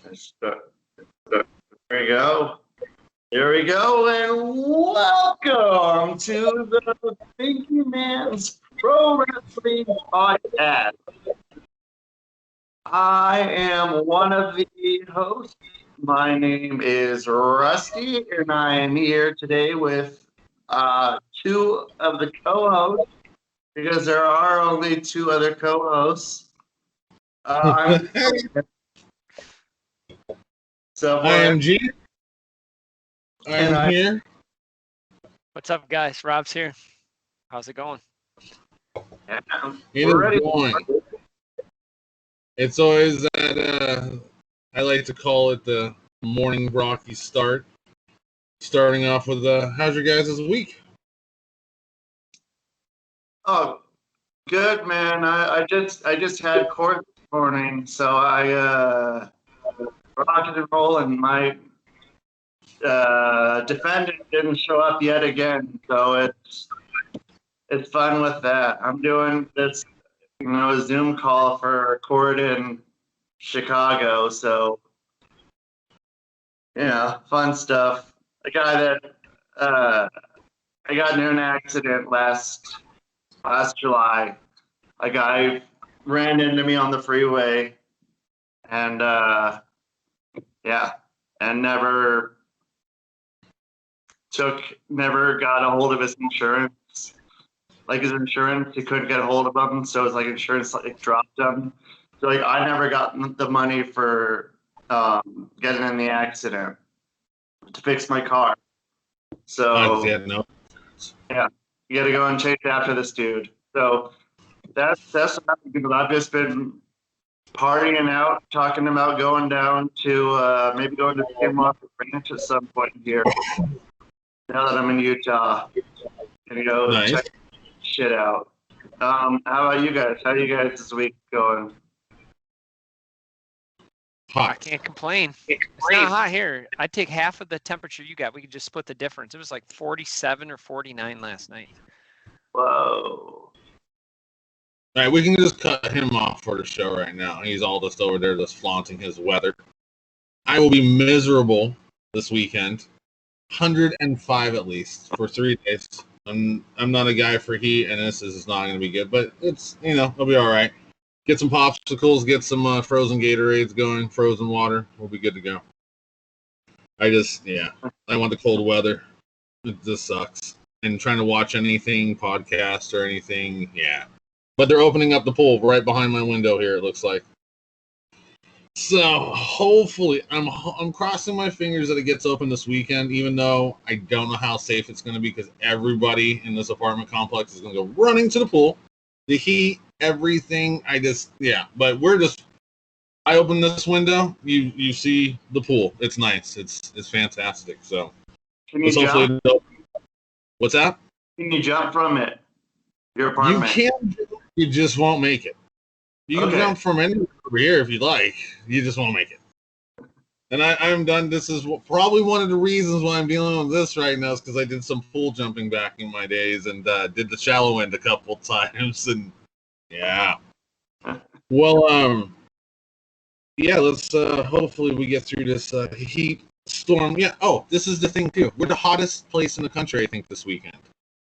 There we go. Here we go, and welcome to the Thinky Man's Pro Wrestling Podcast. I am one of the hosts. My name is Rusty, and I am here today with two of the co-hosts, because there are only two other co-hosts. So I am G. I'm here. What's up, guys? Rob's here. How's it going? Yeah, It is going. It's always that, I like to call it the morning rocky start. Starting off with, how's your guys' week? Oh, good, man. I just had court this morning, so I rocked and roll, and my defendant didn't show up yet again, so it's fun with that. I'm doing this, Zoom call for court in Chicago, so fun stuff. A guy that I got in an accident last July. A guy ran into me on the freeway, and never got a hold of his insurance. Like his insurance, he couldn't get a hold of him, so it's like insurance dropped him. So I never got the money for getting in the accident to fix my car. So Yeah, you got to go and chase after this dude. So that's what happened, because I've just been partying out, talking about going down to maybe going to Skinwalker Ranch at some point here. Now that I'm in Utah, and nice. Check shit out. How about you guys? How are you guys this week going? Hot. I can't complain. It's not hot here. I'd take half of the temperature you got. We could just split the difference. It was like 47 or 49 last night. Whoa. All right, we can just cut him off for the show right now. He's all just over there just flaunting his weather. I will be miserable this weekend. 105 at least for 3 days. I'm not a guy for heat, and this is not going to be good, but it's, it'll be all right. Get some popsicles, get some frozen Gatorades going, frozen water. We'll be good to go. I want the cold weather. It just sucks. And trying to watch anything, podcast or anything, yeah. But they're opening up the pool right behind my window here, it looks like. So hopefully, I'm crossing my fingers that it gets open this weekend, even though I don't know how safe it's going to be, because everybody in this apartment complex is going to go running to the pool. The heat, everything, but I open this window, you see the pool. It's nice. It's fantastic. So can you jump? What's that? Can you jump from it? Your apartment? You can. You just won't make it. You can jump from anywhere over here if you'd like. You just won't make it. And I'm done. This is probably one of the reasons why I'm dealing with this right now, is because I did some pool jumping back in my days and did the shallow end a couple times. And yeah. Well, let's hopefully we get through this heat storm. Yeah. Oh, this is the thing too. We're the hottest place in the country, I think, this weekend.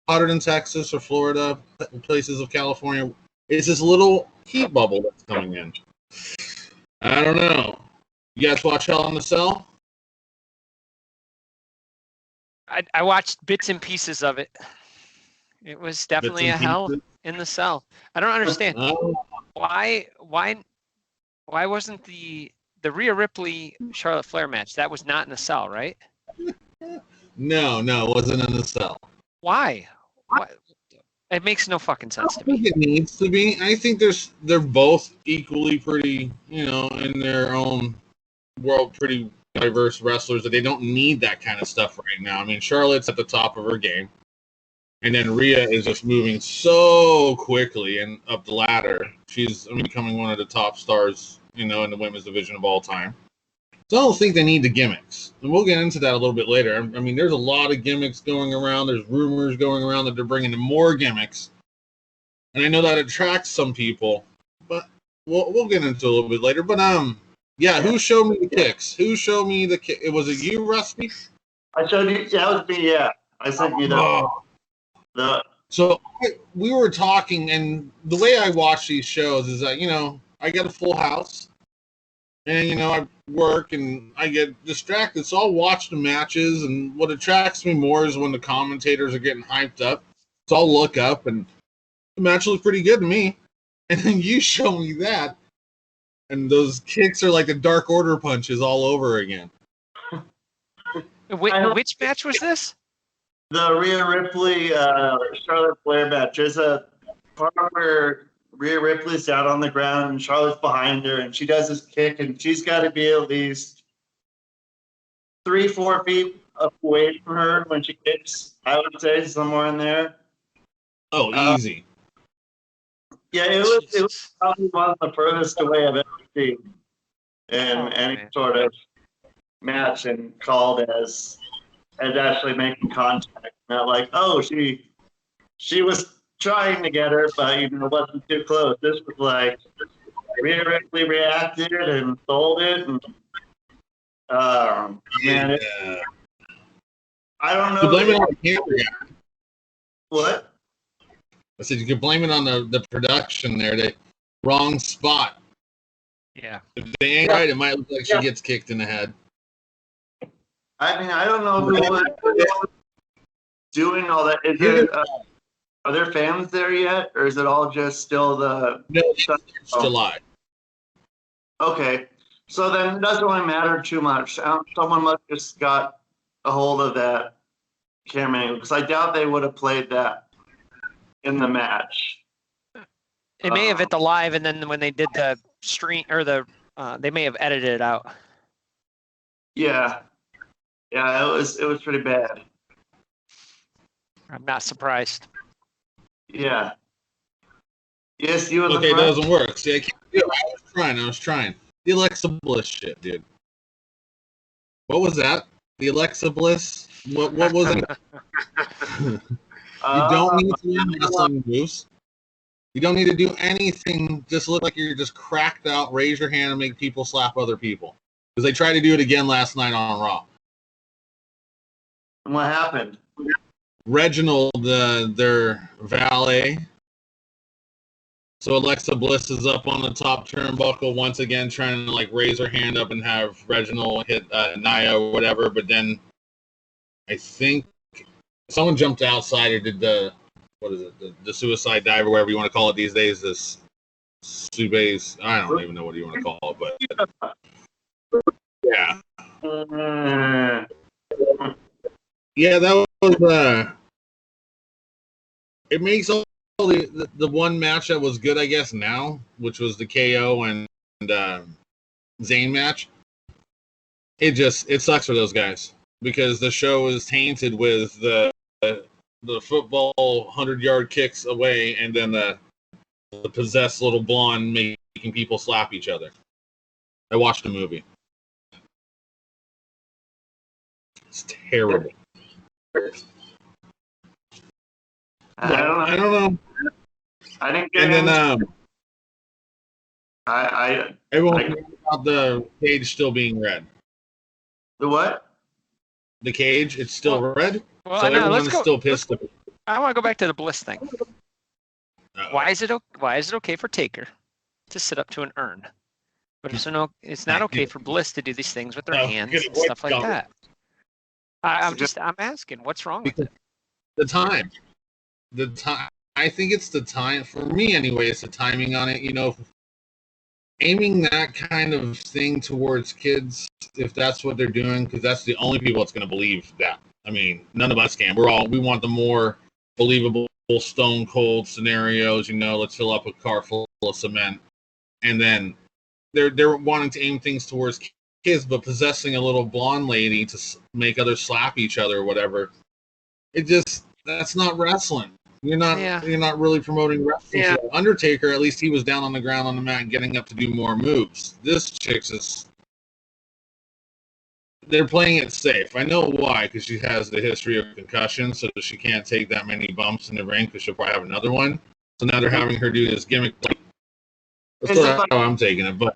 Hotter than Texas or Florida, places of California. It's this little heat bubble that's coming in. I don't know. You guys watch Hell in the Cell? I watched bits and pieces of it. It was definitely a hell in the cell. I don't understand. Why wasn't the Rhea Ripley Charlotte Flair match? That was not in the cell, right? No, it wasn't in the cell. Why? It makes no fucking sense to me. I think it needs to be. I think they're both equally pretty, in their own world, pretty diverse wrestlers, that they don't need that kind of stuff right now. I mean, Charlotte's at the top of her game, and then Rhea is just moving so quickly and up the ladder. She's becoming one of the top stars, in the women's division of all time. So I don't think they need the gimmicks. And we'll get into that a little bit later. I mean, there's a lot of gimmicks going around. There's rumors going around that they're bringing in more gimmicks. And I know that attracts some people, but we'll get into it a little bit later. But Yeah, who showed me the kicks? Who showed me the kick? Was it you, Rusty? I showed you. That was me. Yeah, I sent you the. So we were talking, and the way I watch these shows is that I get a full house, and I work and I get distracted, so I'll watch the matches. And what attracts me more is when the commentators are getting hyped up. So I'll look up, and the match looks pretty good to me. And then you show me that, and those kicks are like the Dark Order punches all over again. Which match was this? The Rhea Ripley, Charlotte Flair match. There's a part where Rhea Ripley's down on the ground and Charlotte's behind her, and she does this kick, and she's got to be at least 3-4 feet away from her when she kicks. I would say somewhere in there. Oh, easy. Yeah, it was probably one of the furthest away I've ever seen in any sort of match, and called as actually making contact. Not like, oh, she was trying to get her, but it wasn't too close. This was like Rhea Ripley reacted and sold it, and man, I don't know. You blame it on the camera guy. What? I said you could blame it on the production there. The wrong spot. Yeah. If they ain't right, it might look like she gets kicked in the head. I mean, I don't know who was doing all that. Is it? Are there fans there yet, or is it all just still the? No, it's still live. Okay, so then it doesn't really matter too much. Someone must have just got a hold of that camera angle, because I doubt they would have played that in the match. They may have hit the live, and then when they did the stream or they may have edited it out. Yeah, it was pretty bad. I'm not surprised. Yeah. Yes, you. Okay, it doesn't work. See, I was trying. The Alexa Bliss shit, dude. What was that? The Alexa Bliss? What was it? You don't need to learn wrestling moves. You don't need to do anything. Just look like you're just cracked out. Raise your hand and make people slap other people. Because they tried to do it again last night on Raw. And what happened? Reginald, their valet. So Alexa Bliss is up on the top turnbuckle once again, trying to raise her hand up and have Reginald hit Nia or whatever. But then I think someone jumped outside or did the suicide dive or whatever you want to call it these days. This Sube's, I don't even know what you want to call it, but yeah. Yeah, that was it makes all the one match that was good, I guess, now, which was the KO and Zayn match. It sucks for those guys because the show is tainted with the football 100-yard kicks away and then the possessed little blonde making people slap each other. I watched the movie. It's terrible. I don't know. I didn't get and then everyone about the cage still being red. The what? The cage, it's still red. Well, so no, everyone's still pissed. I want to go back to the Bliss thing. Why is it okay for Taker to sit up to an urn, but it's not okay for Bliss to do these things with their hands and stuff like that? I'm asking, what's wrong with it? The time. I think it's the time. For me, anyway, it's the timing on it. Aiming that kind of thing towards kids, if that's what they're doing, because that's the only people that's going to believe that. I mean, none of us can. We want the more believable stone cold scenarios. Let's fill up a car full of cement, and then they're wanting to aim things towards kids, but possessing a little blonde lady to make others slap each other or whatever. That's not wrestling. You're not really promoting wrestling. Yeah. So Undertaker, at least he was down on the ground on the mat getting up to do more moves. This chick's they're playing it safe. I know why, because she has the history of concussion, so she can't take that many bumps in the ring because she'll probably have another one. So now they're having her do this gimmick. That's how I'm taking it. But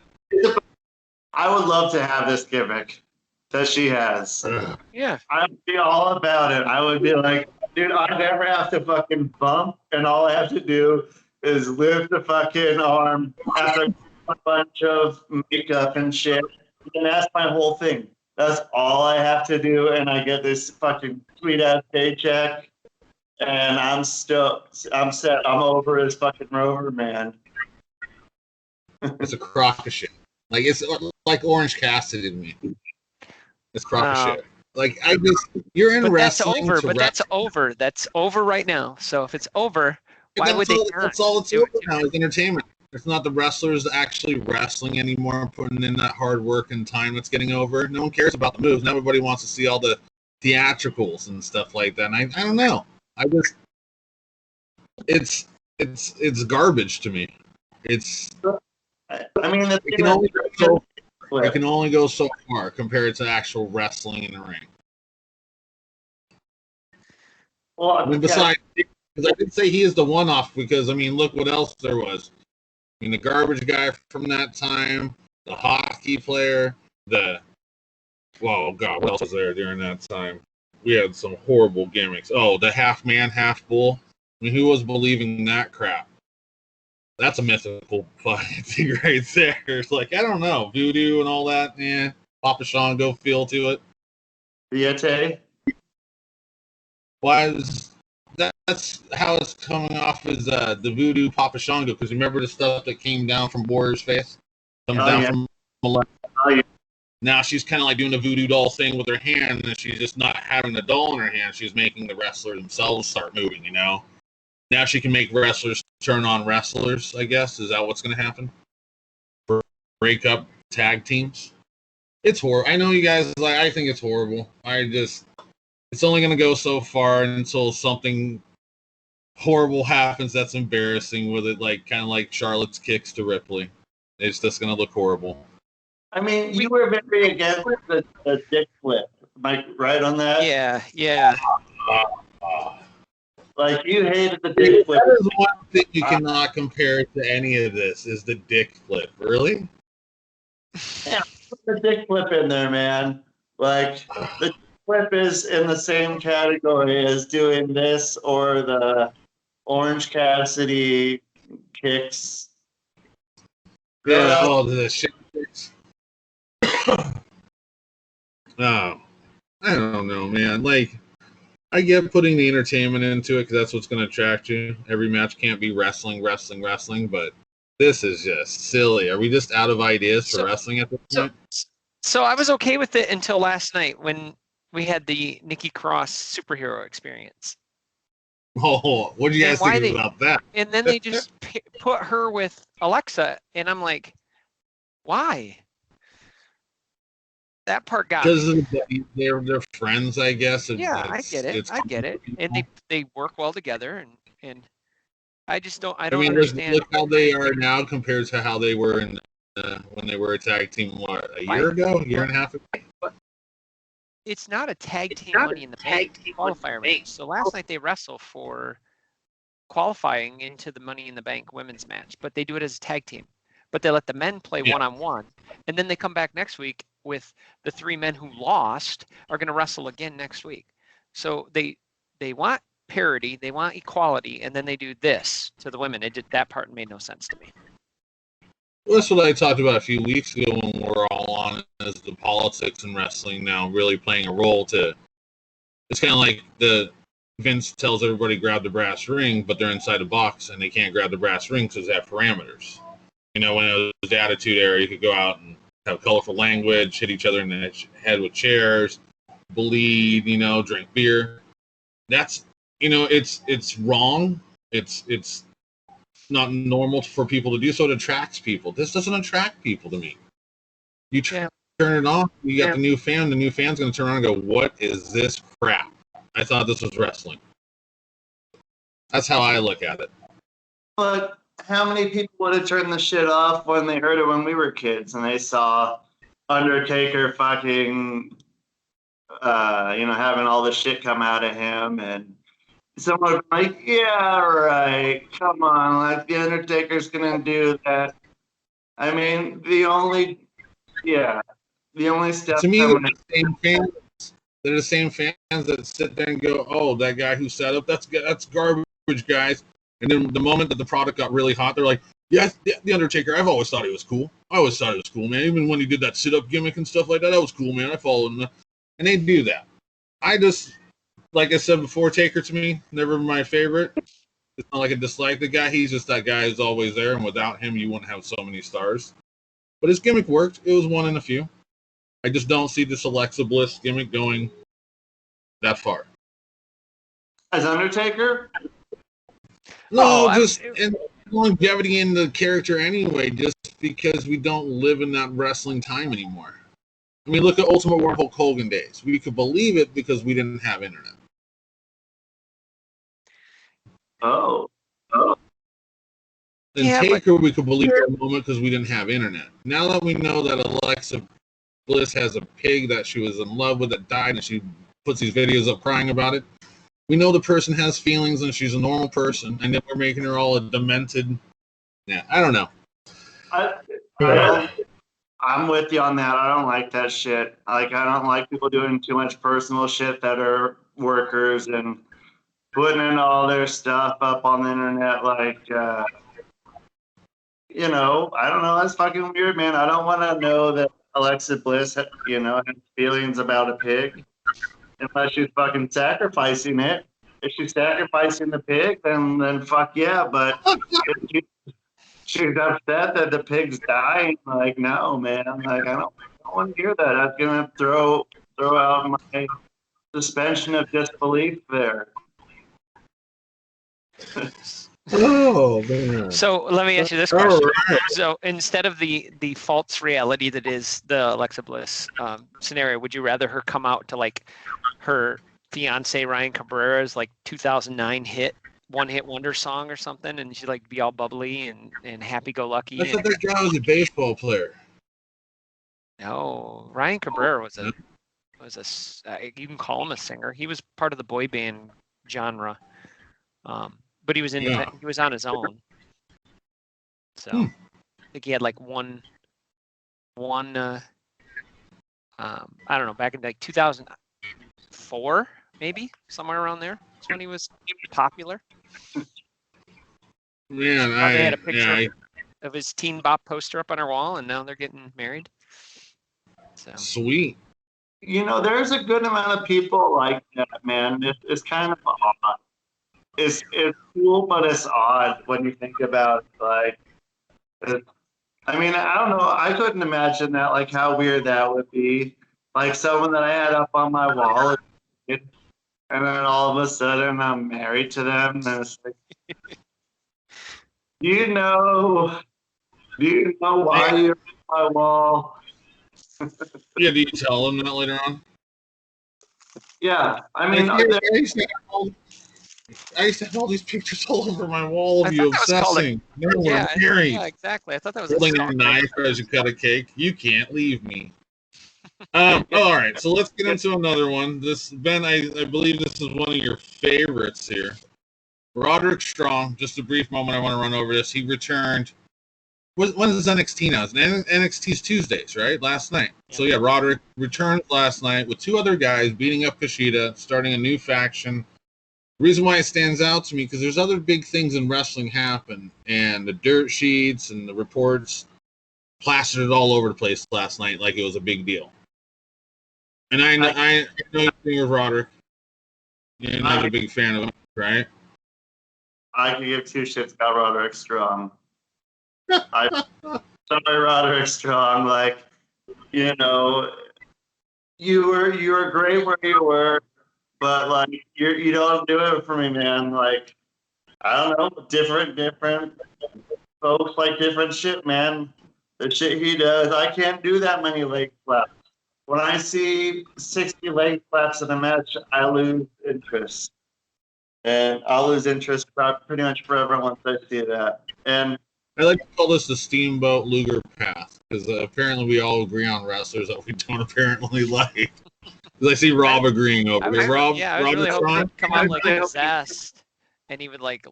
I would love to have this gimmick that she has. Yeah. I'd be all about it. I would be like, dude, I never have to fucking bump, and all I have to do is lift the fucking arm after a bunch of makeup and shit. And that's my whole thing. That's all I have to do, and I get this fucking sweet ass paycheck, and I'm stoked. I'm set. I'm over as fucking Rover, man. It's a crock of shit. Like it's like Orange Cassidy to me. It's crock of shit. Like you're in wrestling. That's over. That's over right now. So if it's over, why would they not? That's all it's over now is entertainment. It's not the wrestlers actually wrestling anymore, putting in that hard work and time that's getting over. No one cares about the moves. And everybody wants to see all the theatricals and stuff like that. And I don't know. It's garbage to me. I mean, it can only go so far compared to actual wrestling in the ring. Well, I mean, besides, because I did say he is the one-off because, I mean, look what else there was. I mean, the garbage guy from that time, the hockey player, what else was there during that time? We had some horrible gimmicks. Oh, the half man, half bull. I mean, who was believing that crap? That's a mythical fucking thing right there. It's like, I don't know, voodoo and all that. Yeah, Papa Shango feel to it. Viete? That's how it's coming off as the voodoo Papa Shango. Because remember the stuff that came down from Warrior's face? From Now she's kind of like doing the voodoo doll thing with her hand, and she's just not having the doll in her hand. She's making the wrestlers themselves start moving, you know? Now she can make wrestlers turn on wrestlers, I guess. Is that what's going to happen? Break up tag teams? It's horrible. I know you guys, I think it's horrible. It's only going to go so far until something horrible happens that's embarrassing with it, kind of like Charlotte's kicks to Ripley. It's just going to look horrible. I mean, you were very against the dick flip. Am I right on that? Yeah. Like, you hated the dick flip. That is one thing you cannot compare to any of this, is the dick flip. Really? Yeah, put the dick flip in there, man. Like, the dick flip is in the same category as doing this or the Orange Cassidy kicks. Yeah, the shit kicks. No, I don't know, man. I get putting the entertainment into it because that's what's going to attract you. Every match can't be wrestling, but this is just silly. Are we just out of ideas for wrestling at this point? So I was okay with it until last night when we had the Nikki Cross superhero experience. Oh, what do you guys think about that? And then they just put her with Alexa, and I'm like, why? That part got me. Because they're friends, I guess. Yeah, I get it. And they work well together, and I just don't. I don't understand. Look how they are now compared to how they were when they were a tag team. What, a year ago, year and a half ago? But it's not a tag team Money in the Bank qualifier match. So last night they wrestled for qualifying into the Money in the Bank women's match, but they do it as a tag team. But they let the men play one-on-one, and then they come back next week with the three men who lost are going to wrestle again next week. So they want parity, they want equality, and then they do this to the women. That part made no sense to me. Well, that's what I talked about a few weeks ago when we're all on as the politics in wrestling now really playing a role to. It's kind of like the Vince tells everybody grab the brass ring, but they're inside a box and they can't grab the brass ring because they have parameters. You know, when it was the Attitude Era, you could go out and have colorful language, hit each other in the head with chairs, bleed, drink beer. That's, it's wrong. It's not normal for people to do so. It attracts people. This doesn't attract people to me. You turn it on, you got the new fan. The new fan's going to turn around and go, what is this crap? I thought this was wrestling. That's how I look at it. But how many people would have turned the shit off when they heard it when we were kids and they saw Undertaker fucking, having all the shit come out of him, and someone would be like, yeah, right, come on, like, the Undertaker's gonna do that. I mean, the only Yeah. The only step To me, I'm they're gonna, the same fans. They're the same fans that sit there and go, "Oh, that guy who set up, that's garbage, guys." And then the moment that the product got really hot, they're like, "Yes, the Undertaker. I've always thought he was cool. I always thought he was cool, man. Even when he did that sit-up gimmick and stuff like that, that was cool, man. I followed him." And they do that. I just, like I said before, Taker to me, never my favorite. It's not like I dislike the guy. He's just that guy who's always there, and without him, you wouldn't have so many stars. But his gimmick worked. It was one in a few. I just don't see this Alexa Bliss gimmick going that far. as Undertaker. No, just in longevity in the character anyway, just because we don't live in that wrestling time anymore. I mean, look at Ultimate War Hulk Hogan days. We could believe it because we didn't have internet. Oh. In Taker, we could believe it for a moment because we didn't have internet. Now that we know that Alexa Bliss has a pig that she was in love with that died, and she puts these videos up crying about it, we know the person has feelings and she's a normal person, and then we're making her all a demented. Yeah, I don't know. I'm with you on that. I don't like that shit. Like, I don't like people doing too much personal shit that are workers and putting in all their stuff up on the internet. Like, I don't know. That's fucking weird, man. I don't want to know that Alexa Bliss, has feelings about a pig unless she's fucking sacrificing it. If she's sacrificing the pig, then fuck yeah. But if she's upset that the pig's dying, like, no, man. Like, I don't want to hear that. That's gonna throw out my suspension of disbelief there. Oh man. So let me ask you this question. Right. So instead of the false reality that is the Alexa Bliss scenario, would you rather her come out to like her fiance Ryan Cabrera's like 2009 one-hit wonder song or something, and she'd like be all bubbly and happy-go-lucky? I thought that guy was a baseball player. No, Ryan Cabrera was a you can call him a singer. He was part of the boy band genre. But he was independent. Yeah. He was on his own. So I think he had like one I don't know, back in like 2004, maybe somewhere around there. That's when he was popular. Man, they had a picture of his Teen Bop poster up on our wall, and now they're getting married. So sweet. There's a good amount of people like that, man. It's kind of odd. It's cool, but it's odd when you think about I don't know. I couldn't imagine that, like how weird that would be. Like someone that I had up on my wall, and then all of a sudden I'm married to them, and it's like, do you know why you're on my wall? Yeah, do you tell them that later on? Yeah, I mean, I used to have all these pictures all over my wall of you obsessing. Yeah, exactly. I thought that was holding a knife as you cut a cake. You can't leave me. All right, so let's get into another one. This Ben, I believe this is one of your favorites here. Roderick Strong. Just a brief moment. I want to run over this. He returned. When is NXT now? NXT's Tuesdays, right? Last night. Yeah. So yeah, Roderick returned last night with two other guys beating up Kushida, starting a new faction. The reason why it stands out to me, because there's other big things in wrestling happen, and the dirt sheets and the reports plastered it all over the place last night like it was a big deal. And I know you're thinking of Roderick. You're not a big fan of him, right? I could give two shits about Roderick Strong. Sorry, Roderick Strong. Like, you were great where you were. But like you don't do it for me, man. Like, I don't know, different folks like different shit, man. The shit he does, I can't do that many leg slaps. When I see 60 leg slaps in a match, I lose interest, and I'll lose interest pretty much forever once I see that. And I like to call this the Steamboat Luger path, because apparently we all agree on wrestlers that we don't apparently like. I see Rob agreeing over here. Rob, I was really hoping he'd come out like possessed, and he would like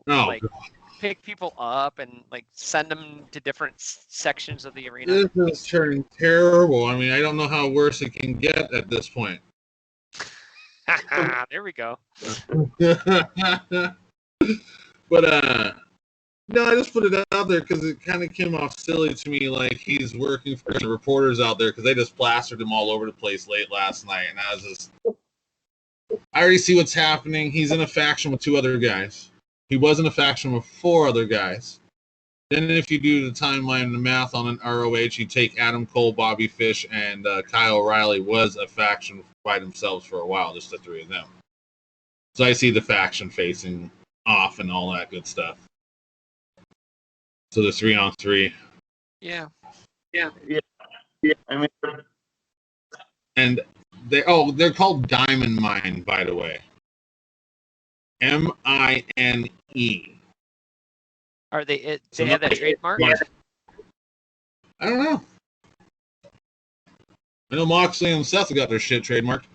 pick people up and like send them to different sections of the arena. This is turning terrible. I mean, I don't know how worse it can get at this point. There we go. But no, I just put it out there because it kind of came off silly to me, like he's working for the reporters out there because they just plastered him all over the place late last night, and I was just, I already see what's happening. He's in a faction with 2 other guys. He was in a faction with 4 other guys. Then if you do the timeline and the math on an ROH, you take Adam Cole, Bobby Fish, and Kyle O'Reilly was a faction by themselves for a while, just the 3 of them. So I see the faction facing off and all that good stuff. So the 3-on-3. Yeah. I mean, And they're called Diamond Mine, by the way. MINE. Are they? They have that trademark? I don't know. I know Moxley and Seth got their shit trademarked.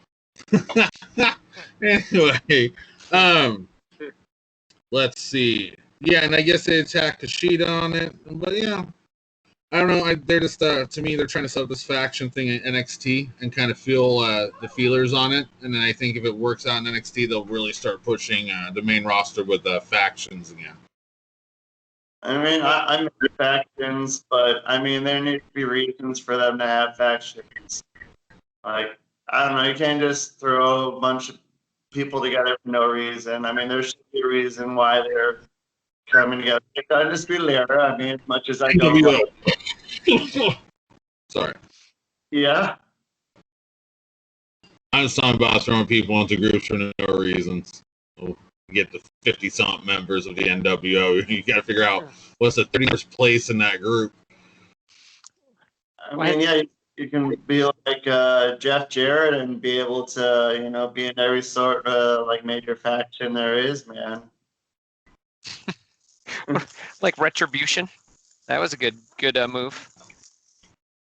Anyway, let's see. Yeah, and I guess they attacked Kushida on it, but yeah, I don't know. They're just to me, they're trying to set up this faction thing in NXT and kind of feel the feelers on it, and then I think if it works out in NXT, they'll really start pushing the main roster with factions again. I mean, I'm into factions, but I mean, there need to be reasons for them to have factions. Like, I don't know, you can't just throw a bunch of people together for no reason. I mean, there should be a reason why they're coming together. It's Undisputed Era. I mean, as much as I don't like. Sorry. Yeah. I'm just talking about throwing people into groups for no reasons. We'll get the 50-something members of the NWO. You got to figure out what's the 31st place in that group. I mean, yeah, you can be like Jeff Jarrett and be able to, be in every sort of like major faction there is, man. Like Retribution. That was a good move.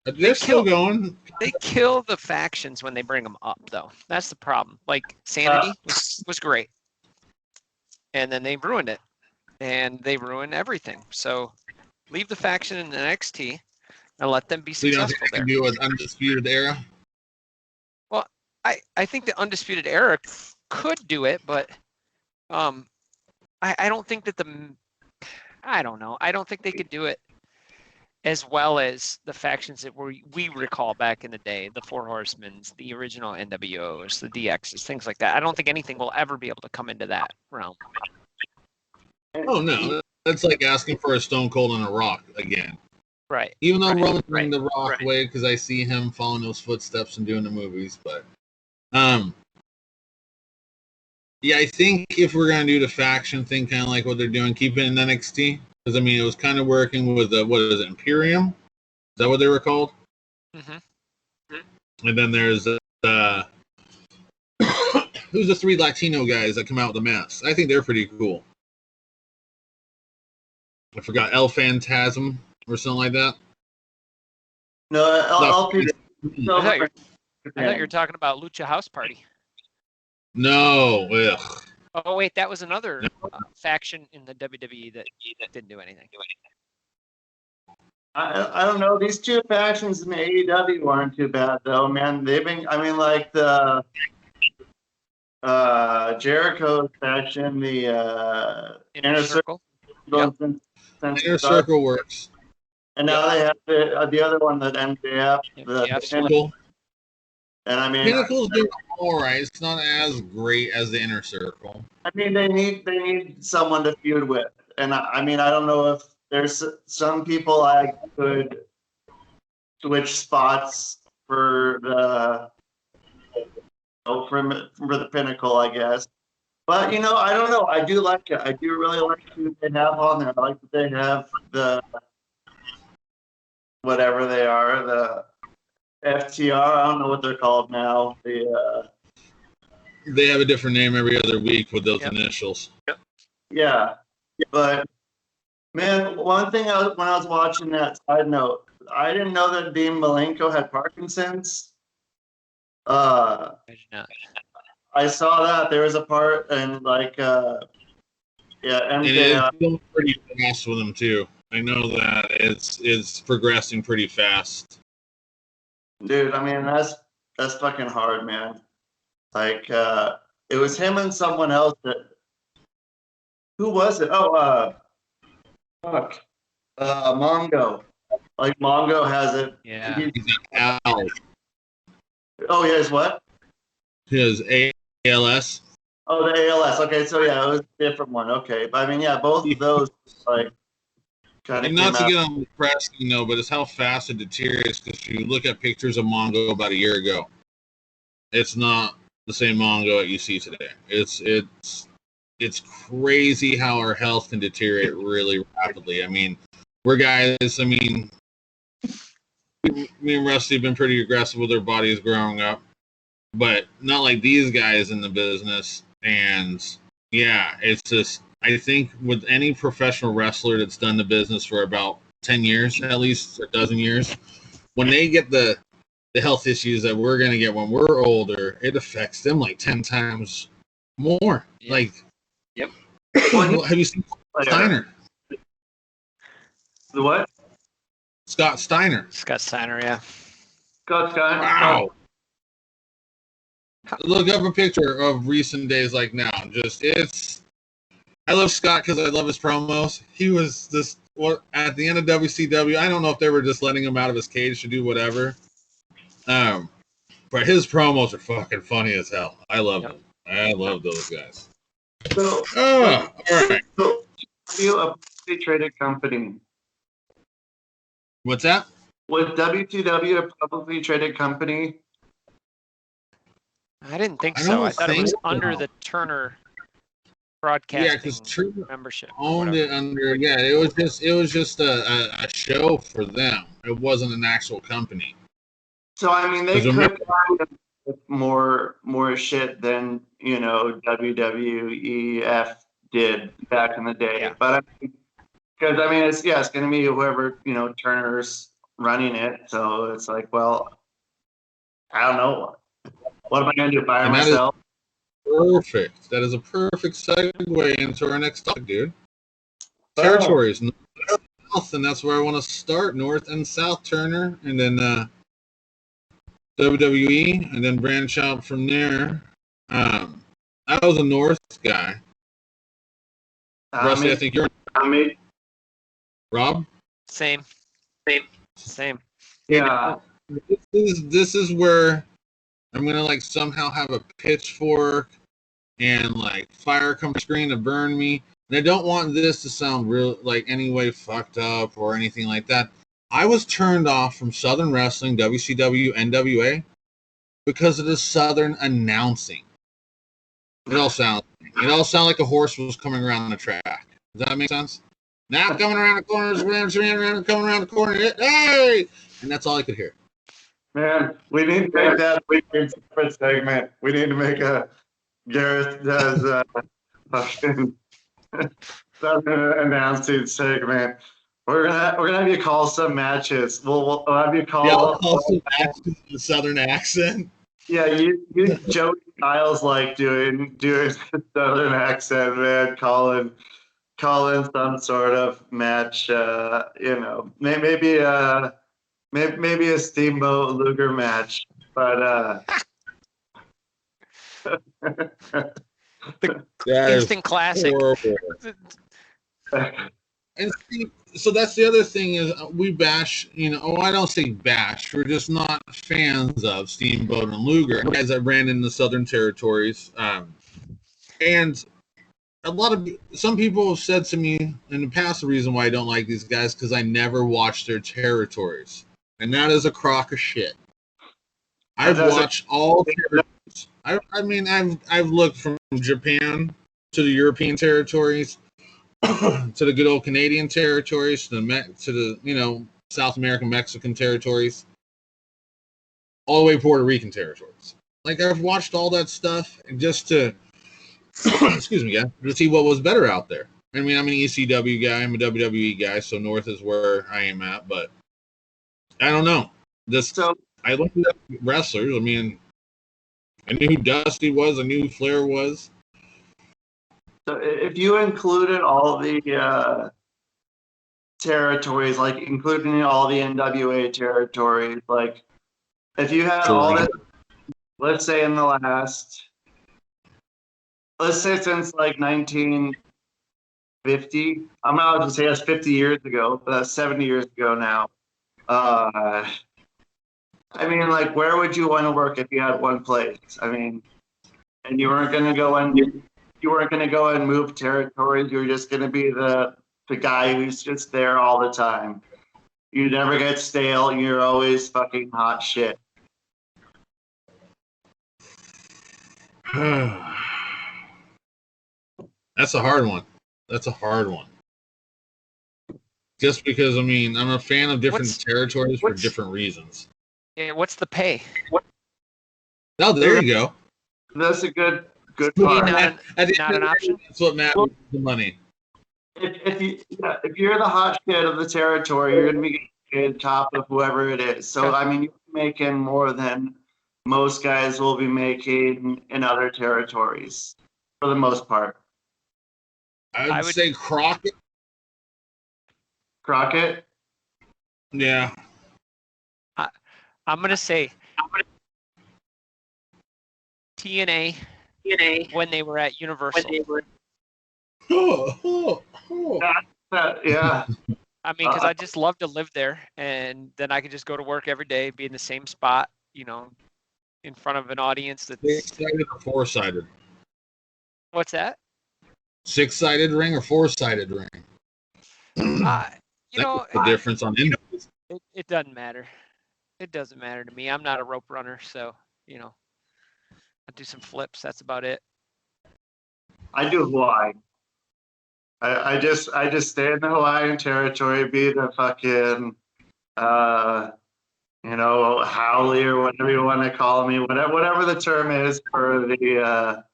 They're still going. They kill the factions when they bring them up, though. That's the problem. Like Sanity was great, and then they ruined it, and they ruined everything. So leave the faction in the NXT and let them be successful there. Do with Undisputed Era. Well, I think the Undisputed Era could do it, but I don't think that I don't know. I don't think they could do it as well as the factions that we recall back in the day, the Four Horsemen, the original NWOs, the DXs, things like that. I don't think anything will ever be able to come into that realm. Oh, no. That's like asking for a Stone Cold and a Rock again. Right. Even though Roman's in the Rock way, because I see him following those footsteps and doing the movies. But, yeah, I think if we're going to do the faction thing, kind of like what they're doing, keep it in NXT. Because, I mean, it was kind of working with, what is it, Imperium? Is that what they were called? Mm-hmm. And then there's, who's the 3 Latino guys that come out with the masks? I think they're pretty cool. I forgot, El Phantasm or something like that. No, I thought you were talking about Lucha House Party. No, ugh. Oh wait, that was another faction in the WWE that didn't do anything. I don't know. These 2 factions in the AEW aren't too bad though, man. They've been. I mean, like the Jericho faction, the Inner Circle. Yep. Inner Circle works. And now they have the other one that MJF. The Pinnacle. And I mean, Pinnacle's doing all right. It's not as great as the Inner Circle. I mean, they need someone to feud with, and I mean, I don't know if there's some people I could switch spots for the for the Pinnacle, I guess. But I don't know. I do like it. I do really like who they have on there. I like that they have the whatever they are, the FTR. I don't know what they're called now. They have a different name every other week with those initials. Yeah, but man, one thing when I was watching that, side note, I didn't know that Dean Malenko had Parkinson's. I saw that there was a part in like Yeah, And it is going pretty fast with him too. I know that it's progressing pretty fast. Dude, I mean that's fucking hard, man. Like it was him and someone else that who was it? Oh fuck. Mongo. Like Mongo has it. Yeah. Al. Oh yeah, his what? His ALS. Oh, the ALS. Okay, so yeah, it was a different one. Okay, but I mean, yeah, both of those like kind of And came not to out. get on depressing though, but it's how fast it deteriorates because you look at pictures of Mongo about a year ago. It's not the same Mongo that you see today. It's crazy how our health can deteriorate really rapidly. I mean, we're guys. I mean, me and Rusty have been pretty aggressive with our bodies growing up, but not like these guys in the business. And yeah, it's just I think with any professional wrestler that's done the business for about 10 years, at least a dozen years, when they get the health issues that we're going to get when we're older, it affects them like 10 times more. Yeah. Like, yep. Have you seen Steiner? The what? Scott Steiner. Scott Steiner, yeah. Scott Steiner. Wow. Look up a picture of recent days like now. I love Scott because I love his promos. He was just at the end of WCW. I don't know if they were just letting him out of his cage to do whatever. But his promos are fucking funny as hell. I love them. I love those guys. So, all right. So, you a publicly traded company? What's that? Was WTW a publicly traded company? I didn't think so. I thought it was under the Turner Broadcasting. Yeah, because Turner membership owned it under. Yeah, it was just a show for them. It wasn't an actual company. So I mean, they could have more shit than WWEF did back in the day. Yeah. But because I mean, it's going to be whoever Turner's running it. So it's like, well, I don't know. What am I going to do? Fire myself? Perfect. That is a perfect segue into our next topic, dude. Territories, North and South, and that's where I want to start. North and South Turner, and then WWE, and then branch out from there. I was a North guy. Rusty, I think you're. Me. Rob? Same. Yeah. This is where I'm gonna somehow have a pitchfork and fire come screen to burn me. And I don't want this to sound real any way fucked up or anything like that. I was turned off from Southern Wrestling, WCW, NWA because of the Southern announcing. It all sounded like a horse was coming around the track. Does that make sense? Now coming around the corner, coming around the corner, hey! And that's all I could hear. Man, we need to make that a separate segment. We need to make a Gareth does fucking announcing segment. We're gonna have you call some matches. We'll have you call. Yeah, I'll call some matches with a Southern accent. Yeah, you Joey Styles doing the Southern accent, man. Calling some sort of match. Maybe a Steamboat Luger match, but the instant classic. And see, so that's the other thing is we bash, I don't say bash. We're just not fans of Steamboat and Luger, guys that ran in the Southern territories. And some people have said to me in the past the reason why I don't like these guys because I never watched their territories. And that is a crock of shit. I've watched all territories. I've looked from Japan to the European territories, to the good old Canadian territories, to the South American Mexican territories, all the way Puerto Rican territories. I've watched all that stuff just to excuse me, guys, to see what was better out there. I'm an ECW guy, I'm a WWE guy, so North is where I am at, but I don't know. I looked at wrestlers. I knew who Dusty was. I knew who Flair was. So if you included all the territories, like including all the NWA territories, like if you had all this, let's say in the last, let's say since like 1950, I'm not allowed to say that's 50 years ago, but that's 70 years ago now. I mean, like, where would you want to work if you had one place? I mean, and you weren't going to go and move territories. You were just going to be the guy who's just there all the time. You never get stale. You're always fucking hot shit. That's a hard one. That's a hard one. Just because, I mean, I'm a fan of different territories for different reasons. Yeah, what's the pay? Oh, there you go. That's a good part. Not an option. That's what matters, the money. If you're the hot shit of the territory, you're going to be getting top of whoever it is. So, I mean, you're making more than most guys will be making in other territories, for the most part. I would say Crockett. Crockett? Yeah. I'm going to say TNA when they were at Universal. Yeah. I mean, because I just love to live there, and then I could just go to work every day, be in the same spot, you know, in front of an audience that's... Six-sided or four-sided? What's that? Six-sided ring or four-sided ring? You know, the difference on injuries. It doesn't matter. It doesn't matter to me. I'm not a rope runner, so, you know, I do some flips. That's about it. I do Hawaii. I just stay in the Hawaiian territory, be the fucking, you know, Howley or whatever you want to call me, whatever the term is for the,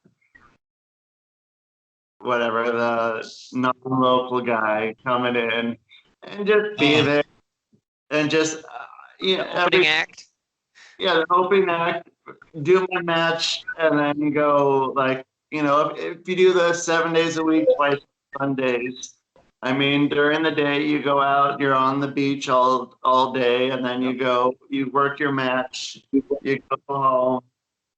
whatever, the non-local guy coming in and just be there and just, opening act. Yeah, the opening act, do my match, and then go, like, you know, if you do the 7 days a week, twice Sundays, I mean, during the day, you go out, you're on the beach all day, and then you work your match, you go home,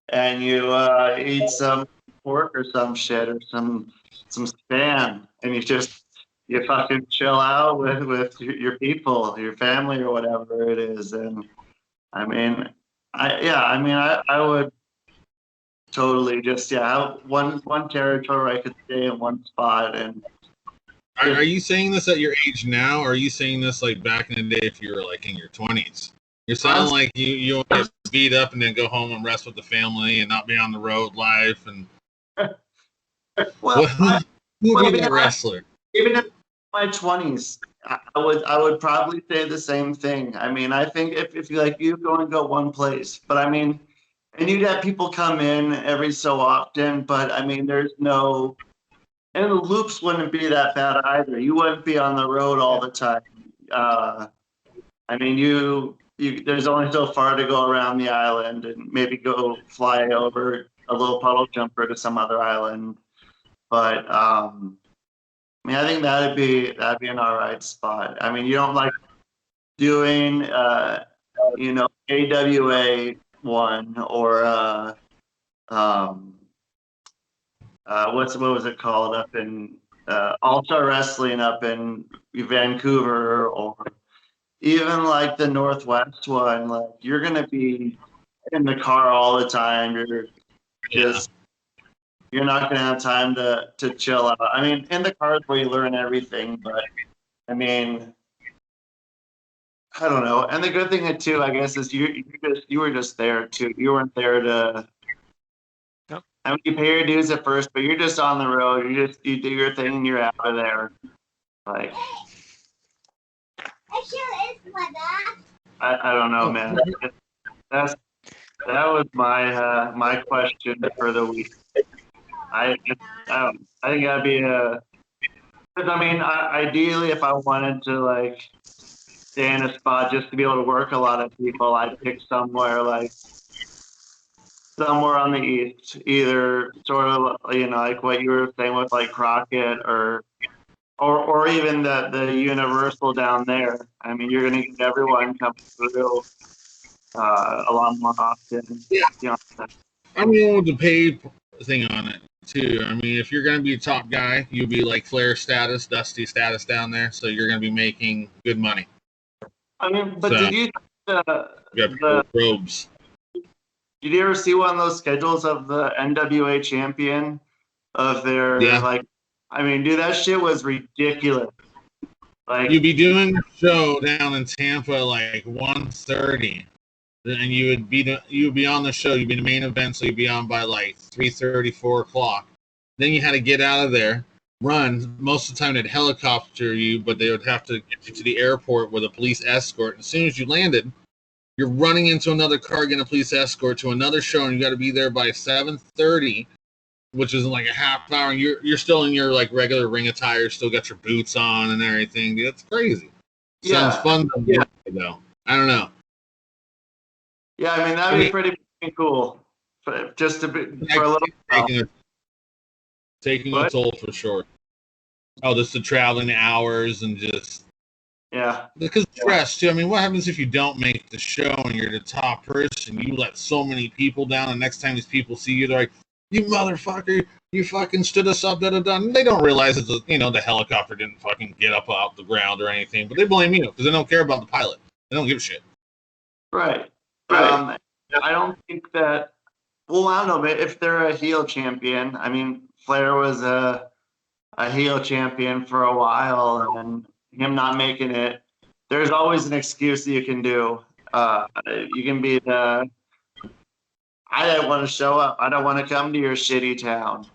and you eat some pork or some shit or some spam, and you fucking chill out with your people, your family, or whatever it is. And I mean, I would totally just have one territory I could stay in one spot. And are you saying this at your age now, or are you saying this like back in the day if you were like in your 20s? You sound like you want to speed up and then go home and rest with the family and not be on the road life. And well, who would be that wrestler? Even in my 20s, I would probably say the same thing. I mean, I think if you like, you go and go one place, but I mean, and you'd have people come in every so often, but I mean, there's no, and the loops wouldn't be that bad either. You wouldn't be on the road all the time. I mean, there's only so far to go around the island and maybe go fly over a little puddle jumper to some other island. But I mean, I think that'd be an all right spot. I mean, you don't like doing you know, AWA one or what was it called up in All-Star Wrestling up in Vancouver, or even like the Northwest one. Like, you're gonna be in the car all the time. You're not gonna have time to chill out. I mean, in the car is where you learn everything, but I mean, I don't know. And the good thing too, I guess, is you were just there too. You weren't there to. Nope. I mean, you pay your dues at first, but you're just on the road. You do your thing and you're out of there. Like, I don't know, man. That was my question for the week. I think that'd be because I mean, ideally, if I wanted to like stay in a spot just to be able to work a lot of people, I'd pick somewhere like somewhere on the east, either sort of like what you were saying with like Crockett or even the Universal down there. I mean, you're going to get everyone coming through a lot more often. Yeah. I mean, with the paid thing on it too. I mean, if you're going to be a top guy, you'll be like Flair status, Dusty status down there, so you're going to be making good money. I mean, but did you robes? Did you ever see one of those schedules of the NWA champion of their like? I mean, dude, that shit was ridiculous. Like, you'd be doing a show down in Tampa like 1:30, and you would be on the show. You'd be the main event, so you'd be on by like 3:30, 4 o'clock. Then you had to get out of there, run. Most of the time, they'd helicopter you, but they would have to get you to the airport with a police escort. As soon as you landed, you're running into another car, getting a police escort to another show, and you got to be there by 7:30. Which is like a half hour, and you're still in your like regular ring attire, still got your boots on and everything. Dude, that's crazy. Sounds fun though. I don't know. Yeah, I mean that'd be pretty cool, but just to be for a little taking a toll for sure. Oh, just the traveling hours and just because stress too. I mean, what happens if you don't make the show and you're the top person? You let so many people down, and next time these people see you, they're like, "You motherfucker, you fucking stood us up, da-da-da." And they don't realize it's the helicopter didn't fucking get up off the ground or anything, but they blame you because they don't care about the pilot. They don't give a shit. Right. I don't think that. Well, I don't know, but if they're a heel champion, I mean, Flair was a heel champion for a while, and him not making it, there's always an excuse you can do. You can be the, I don't want to show up. I don't want to come to your shitty town.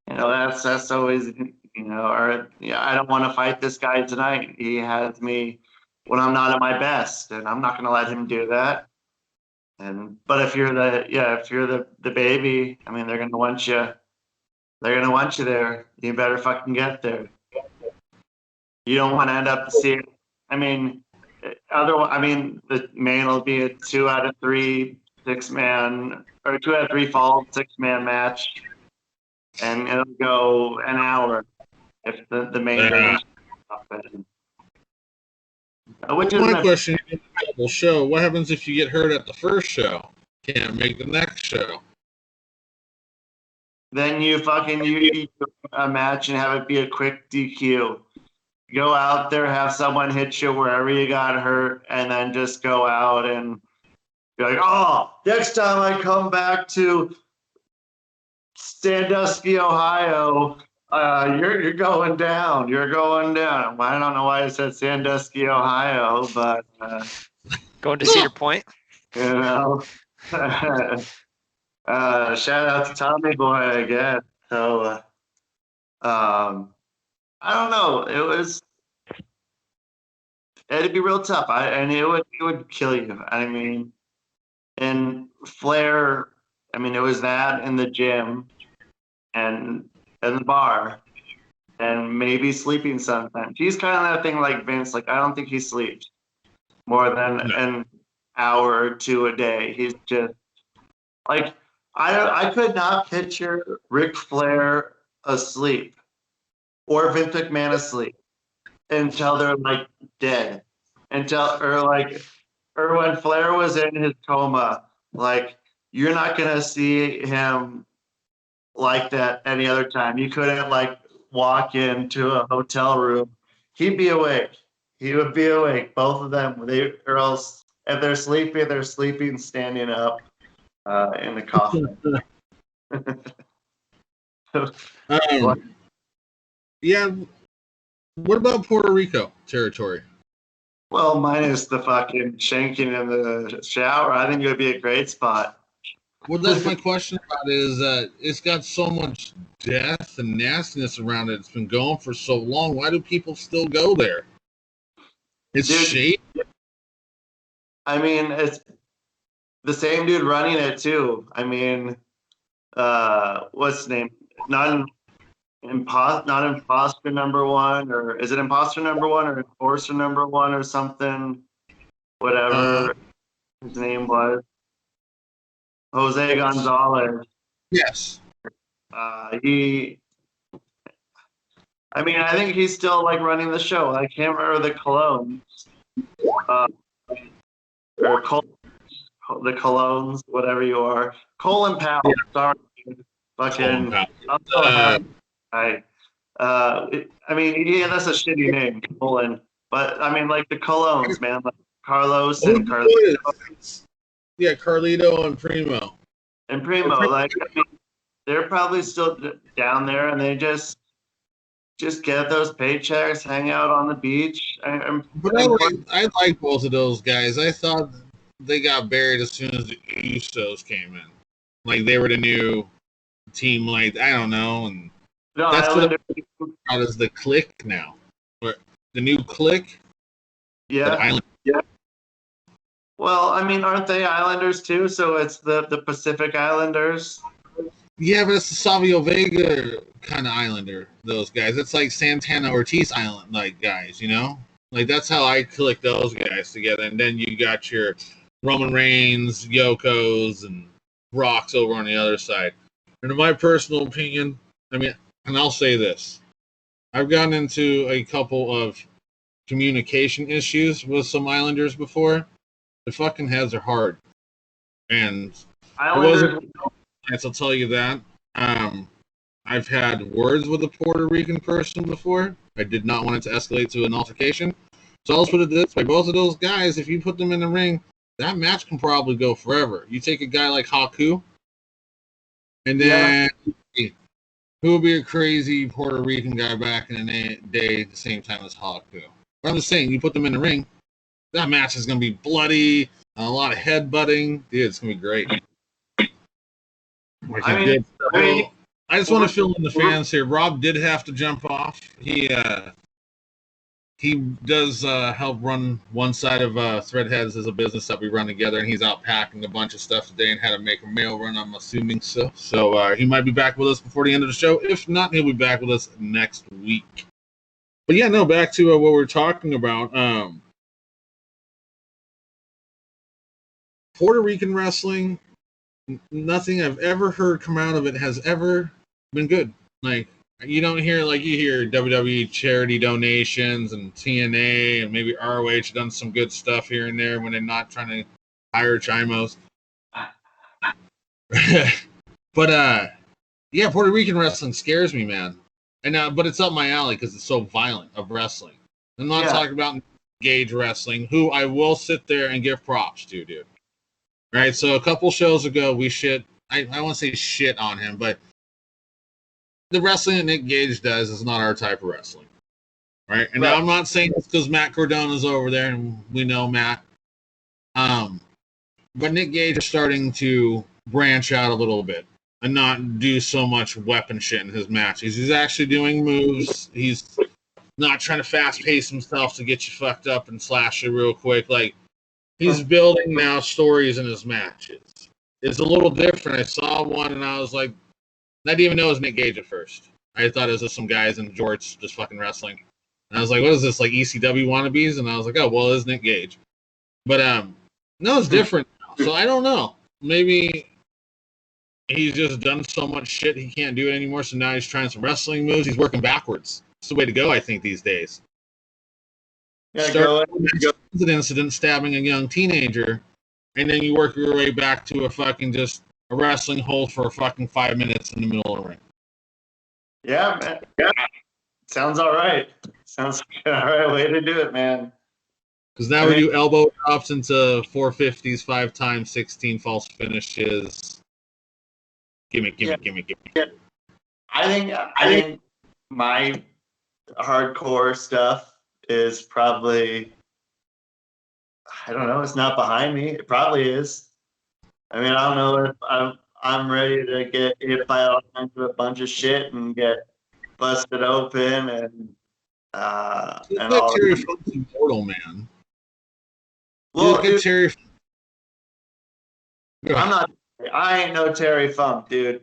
That's always, or I don't want to fight this guy tonight. He has me when I'm not at my best, and I'm not going to let him do that. But if you're the baby, I mean, they're going to want you. They're going to want you there. You better fucking get there. You don't want to end up seeing. I mean, the main will be a 2 out of 3 6-man or 2 out of 3 fall 6-man match, and it'll go an hour if the main event. Which is my question: double show. What happens if you get hurt at the first show? Can't make the next show. Then you do a match and have it be a quick DQ. Go out there, have someone hit you wherever you got hurt, and then just go out and be like, "Oh, next time I come back to Sandusky, Ohio, you're going down. You're going down." Well, I don't know why I said Sandusky, Ohio, but going to Cedar Point. Shout out to Tommy Boy, I guess. So, I don't know. It'd be real tough. And it would kill you. I mean, and Flair, I mean, it was that in the gym and the bar and maybe sleeping sometimes. He's kind of that thing like Vince. Like, I don't think he sleeps more than an hour or 2 a day. He's just like, I could not picture Ric Flair asleep or Vince McMahon asleep until they're like dead, or when Flair was in his coma. Like, you're not gonna see him like that any other time. You couldn't like walk into a hotel room. He'd be awake. He would be awake. Both of them. Or else if they're sleeping standing up in the coffin. Yeah. What about Puerto Rico territory? Well, minus the fucking shanking in the shower, I think it would be a great spot. Well, that's my question about it, is that it's got so much death and nastiness around it. It's been going for so long. Why do people still go there? It's shady. I mean, it's the same dude running it too. I mean, what's his name? Not imposter number 1, or is it imposter number 1 or enforcer number 1 or something? Whatever his name was. Jose Gonzalez. Yes. I think he's still like running the show. I can't remember the Colognes, or the Colognes, whatever you are. Colin Powell. Yeah. Sorry, fucking. I'm so happy. Yeah, that's a shitty name, Colin. But I mean, like the Colognes, man, like Carlos and Carlito. Yeah, Carlito and Primo. And Primo, like they're probably still down there, and they just get those paychecks, hang out on the beach. I like both of those guys. I thought they got buried as soon as the Usos came in. Like they were the new team. Like I don't know, and that's what out as the Click now. Or the new Click. Yeah. Yeah. Well, I mean, aren't they Islanders too? So it's the Pacific Islanders. Yeah, but it's the Savio Vega kind of Islander. Those guys. It's like Santana Ortiz Island like guys. You know, like that's how I click those guys together. And then you got your Roman Reigns, Yokos, and Rocks over on the other side. And in my personal opinion, I mean, and I'll say this. I've gotten into a couple of communication issues with some Islanders before. The fucking heads are hard. And Islanders, I'll tell you that. I've had words with a Puerto Rican person before. I did not want it to escalate to an altercation. So I'll put it this way. Both of those guys, if you put them in the ring, that match can probably go forever. You take a guy like Haku, and then who would be a crazy Puerto Rican guy back in the day at the same time as Haku? But I'm just saying, you put them in the ring, that match is going to be bloody, a lot of headbutting. Dude, it's going to be great. I just want to fill in the fans here. Rob did have to jump off. He does help run one side of Threadheads as a business that we run together, and he's out packing a bunch of stuff today and had to make a mail run, I'm assuming so. So he might be back with us before the end of the show. If not, he'll be back with us next week. But yeah, no, back to what we're talking about. Puerto Rican wrestling, nothing I've ever heard come out of it has ever been good. Like, you don't hear, like, you hear WWE charity donations and TNA and maybe ROH done some good stuff here and there when they're not trying to hire Chimos. But, yeah, Puerto Rican wrestling scares me, man. And but it's up my alley because it's so violent of wrestling. I'm not talking about Gage wrestling, who I will sit there and give props to, dude. Right, so a couple shows ago, I won't say shit on him, but the wrestling that Nick Gage does is not our type of wrestling. Right? And now I'm not saying this because Matt Cordona's over there, and we know Matt. But Nick Gage is starting to branch out a little bit and not do so much weapon shit in his matches. He's actually doing moves. He's not trying to fast pace himself to get you fucked up and slash you real quick. Like, he's building now stories in his matches. It's a little different. I saw one and I was like, I didn't even know it was Nick Gage at first. I thought it was just some guys in jorts just fucking wrestling. And I was like, what is this, like ECW wannabes? And I was like, oh, well, it's Nick Gage. But no, it's different. So I don't know. Maybe he's just done so much shit he can't do it anymore. So now he's trying some wrestling moves. He's working backwards. It's the way to go, I think, these days. Start with an incident stabbing a young teenager, and then you work your way back to a fucking just a wrestling hold for fucking 5 minutes in the middle of the ring. Yeah, man. Yeah. Sounds all right. Sounds like an all right way to do it, man. Because now we do elbow drops into 450s, 5 times, 16 false finishes. Gimmick. Yeah. I think my hardcore stuff is probably, I don't know, it's not behind me. It probably is. I mean, I don't know if I'm ready to get hit by all kinds of a bunch of shit and get busted open and all. Terry Funk's immortal, man. Well, dude, Terry. I ain't no Terry Funk, dude.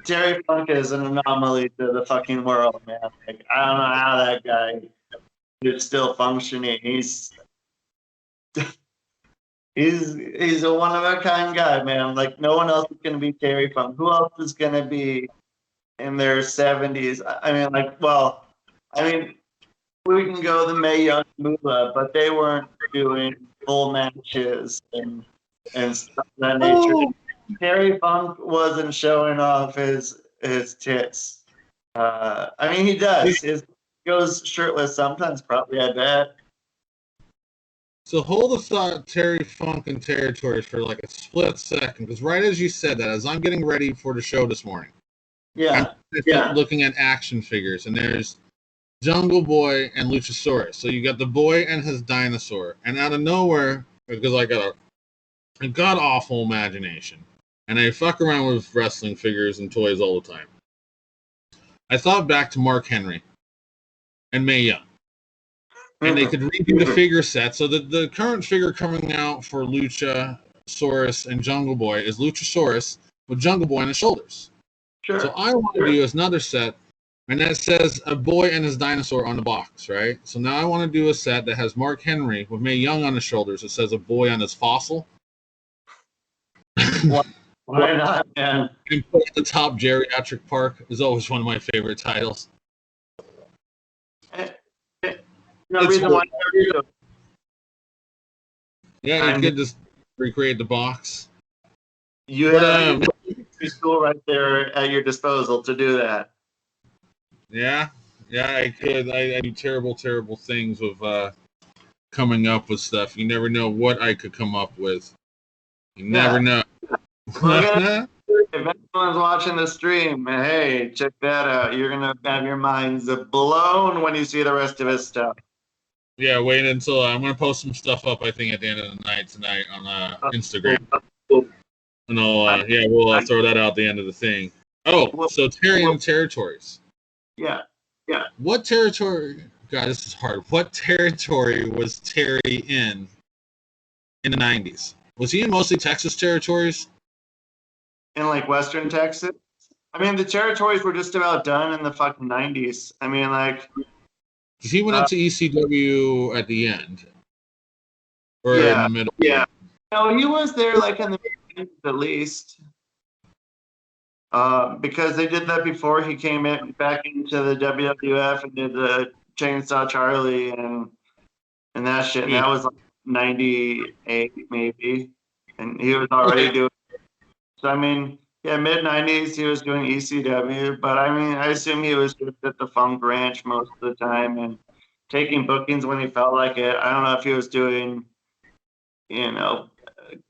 Terry Funk is an anomaly to the fucking world, man. Like, I don't know how that guy is still functioning. He's He's a one of a kind guy, man. Like no one else is gonna be Terry Funk. Who else is gonna be in their 70s? I mean, like, well, I mean, we can go the Mae Young Moolah, but they weren't doing full matches and stuff of that nature. Oh. Terry Funk wasn't showing off his tits. I mean, he does. He goes shirtless sometimes, probably. I bet. So hold the thought, Terry Funk and Territories for like a split second, because right as you said that, as I'm getting ready for the show this morning, Yeah, I'm looking at action figures, and there's Jungle Boy and Luchasaurus. So you got the boy and his dinosaur, and out of nowhere, because I got a god awful imagination, and I fuck around with wrestling figures and toys all the time. I thought back to Mark Henry and Mae Young. And they could redo the figure set. So the current figure coming out for Luchasaurus and Jungle Boy is Luchasaurus with Jungle Boy on his shoulders. sure. So I want to do another set, and that says a boy and his dinosaur on the box, right? So now I want to do a set that has Mark Henry with Mae Young on his shoulders. It says a boy on his fossil. Why not, man? And put at the top Geriatric Park is always one of my favorite titles. No reason why. Yeah, you could just recreate the box. You have a tool right there at your disposal to do that. Yeah, I could. I do terrible things with coming up with stuff. You never know what I could come up with. You never know. Well, if anyone's watching the stream, hey, check that out. You're gonna have your minds blown when you see the rest of his stuff. Yeah, wait until I'm gonna post some stuff up. I think at the end of the night tonight on Instagram, and we'll throw that out at the end of the thing. Oh, so Terry and Territories. Yeah. What territory? God, this is hard. What territory was Terry in the 90s? Was he in mostly Texas territories? In like Western Texas? I mean, the territories were just about done in the fucking 90s. I mean, like. He went up to ECW at the end. Or in the middle. Yeah. No, he was there like in the beginning at least. Because they did that before he came back into the WWF and did the Chainsaw Charlie and that shit. And that was like 98 maybe. And he was already doing. So I mean, yeah, mid 90s he was doing ECW, but I mean, I assume he was just at the Funk Ranch most of the time and taking bookings when he felt like it. I don't know if he was doing, a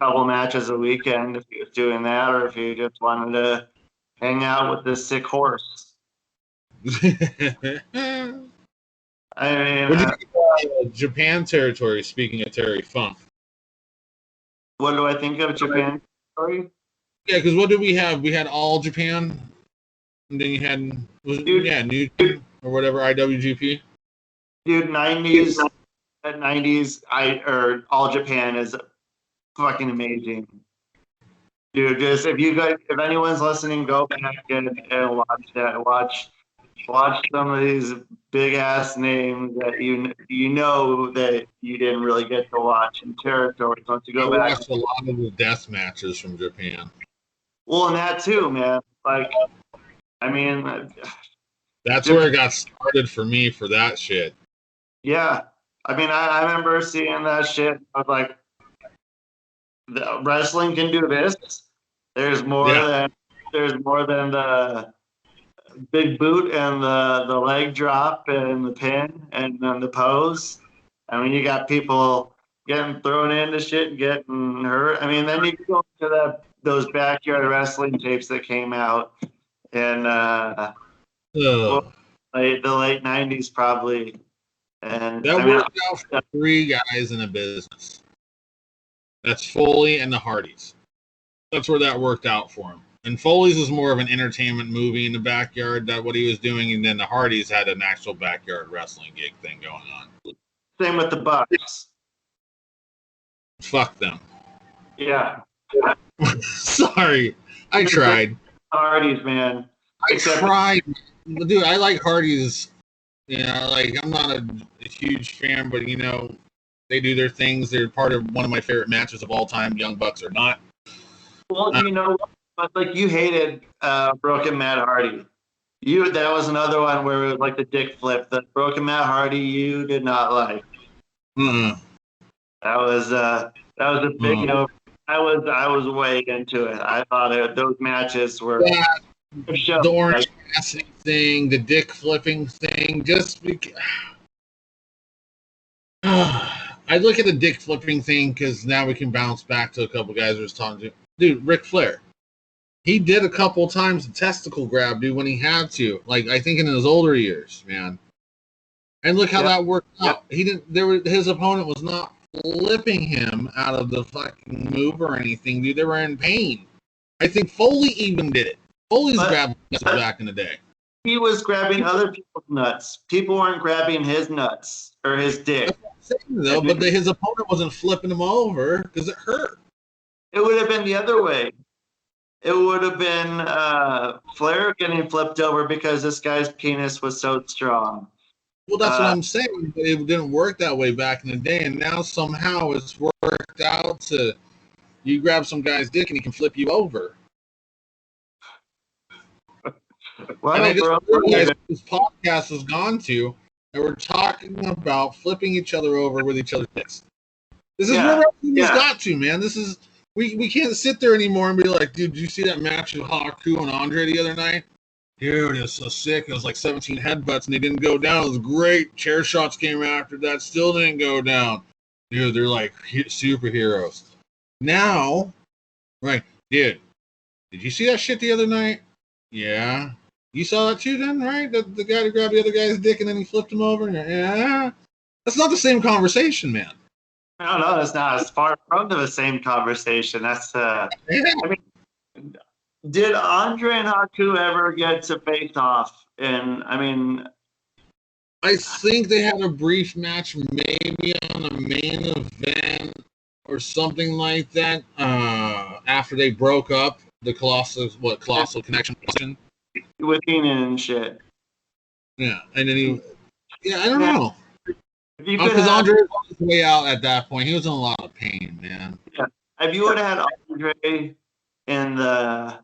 couple matches a weekend, if he was doing that, or if he just wanted to hang out with this sick horse. I mean, Japan territory. Speaking of Terry Funk, what do I think of Japan territory? Yeah, because what did we have? We had All Japan, and then you had New Japan or whatever IWGP. Dude, 90s All Japan is fucking amazing. Dude, just if anyone's listening, go back and watch that. Watch some of these big ass names that you know that you didn't really get to watch in territories. Once you go back, I watched a lot of the death matches from Japan. Well, and that too, man. Like, I mean, that's where it got started for me for that shit. Yeah, I mean, I remember seeing that shit. I was like, the wrestling can do this. There's more than the big boot and the leg drop and the pin and then the pose. I mean, you got people getting thrown into shit and getting hurt. I mean, then you go to those backyard wrestling tapes that came out in the late 90s probably. And that worked out for three guys in the business. That's Foley and the Hardys. That's where that worked out for him. And Foley's was more of an entertainment movie in the backyard, that what he was doing, and then the Hardys had an actual backyard wrestling gig thing going on. Same with the Bucks. Fuck them. Yeah. Sorry, I tried. Hardys, man. I tried, dude. I like Hardys. Like I'm not a huge fan, but They do their things. They're part of one of my favorite matches of all time, Young Bucks or not. Well, you know, but like you hated Broken Matt Hardy. That was another one where it was like the dick flip. The Broken Matt Hardy you did not like. That was a big no. I was way into it. I thought those matches were the orange Cassidy thing, the dick flipping thing. I look at the dick flipping thing because now we can bounce back to a couple guys I was talking to. Dude, Ric Flair. He did a couple times the testicle grab, dude, when he had to. Like, I think in his older years, man. And look how that worked out. He didn't. His opponent was not flipping him out of the fucking move or anything, dude. They were in pain. I think Foley even did it. Foley's grabbing back in the day. He was grabbing other people's nuts. People weren't grabbing his nuts or his dick. Though, but his opponent wasn't flipping him over because it hurt. It would have been the other way. It would have been Flair getting flipped over because this guy's penis was so strong. Well, that's what I'm saying. But it didn't work that way back in the day, and now somehow it's worked out to you grab some guy's dick and he can flip you over. Well, and I just realized this podcast has gone to, and we're talking about flipping each other over with each other's dicks. This is where wrestling has got to, man. This is we can't sit there anymore and be like, dude, did you see that match of Haku and Andre the other night? Dude, it was so sick. It was like 17 headbutts and they didn't go down. It was great. Chair shots came after that, still didn't go down. Dude, they're like superheroes. Now, right, dude, did you see that shit the other night? Yeah. You saw that too then, right? The guy who grabbed the other guy's dick and then he flipped him over? Yeah. That's not the same conversation, man. No, that's not. It's far from the same conversation. That's I mean, did Andre and Haku ever get to face off? And I mean, I think they had a brief match, maybe on the main event or something like that. After they broke up, the Colossal Connection with Heenan and shit. Yeah, and then I don't know. Because Andre was on his way out at that point. He was in a lot of pain, man. Yeah. If you would have had Andre in the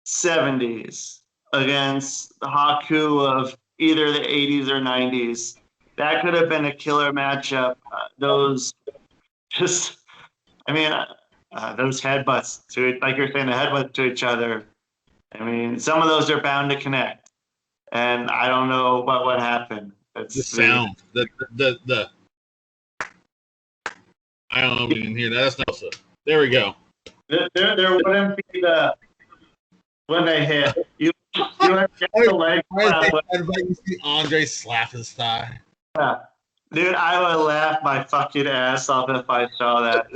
70s against the Haku of either the 80s or 90s, that could have been a killer matchup. Those headbutts like you're saying, the headbutts to each other. I mean, some of those are bound to connect, and I don't know what would happen. The sound, the I don't know if you can hear that. That's not. There we go. There wouldn't be when they hit. You have the leg. You see Andre slap his thigh. Yeah. Dude, I would laugh my fucking ass off if I saw that.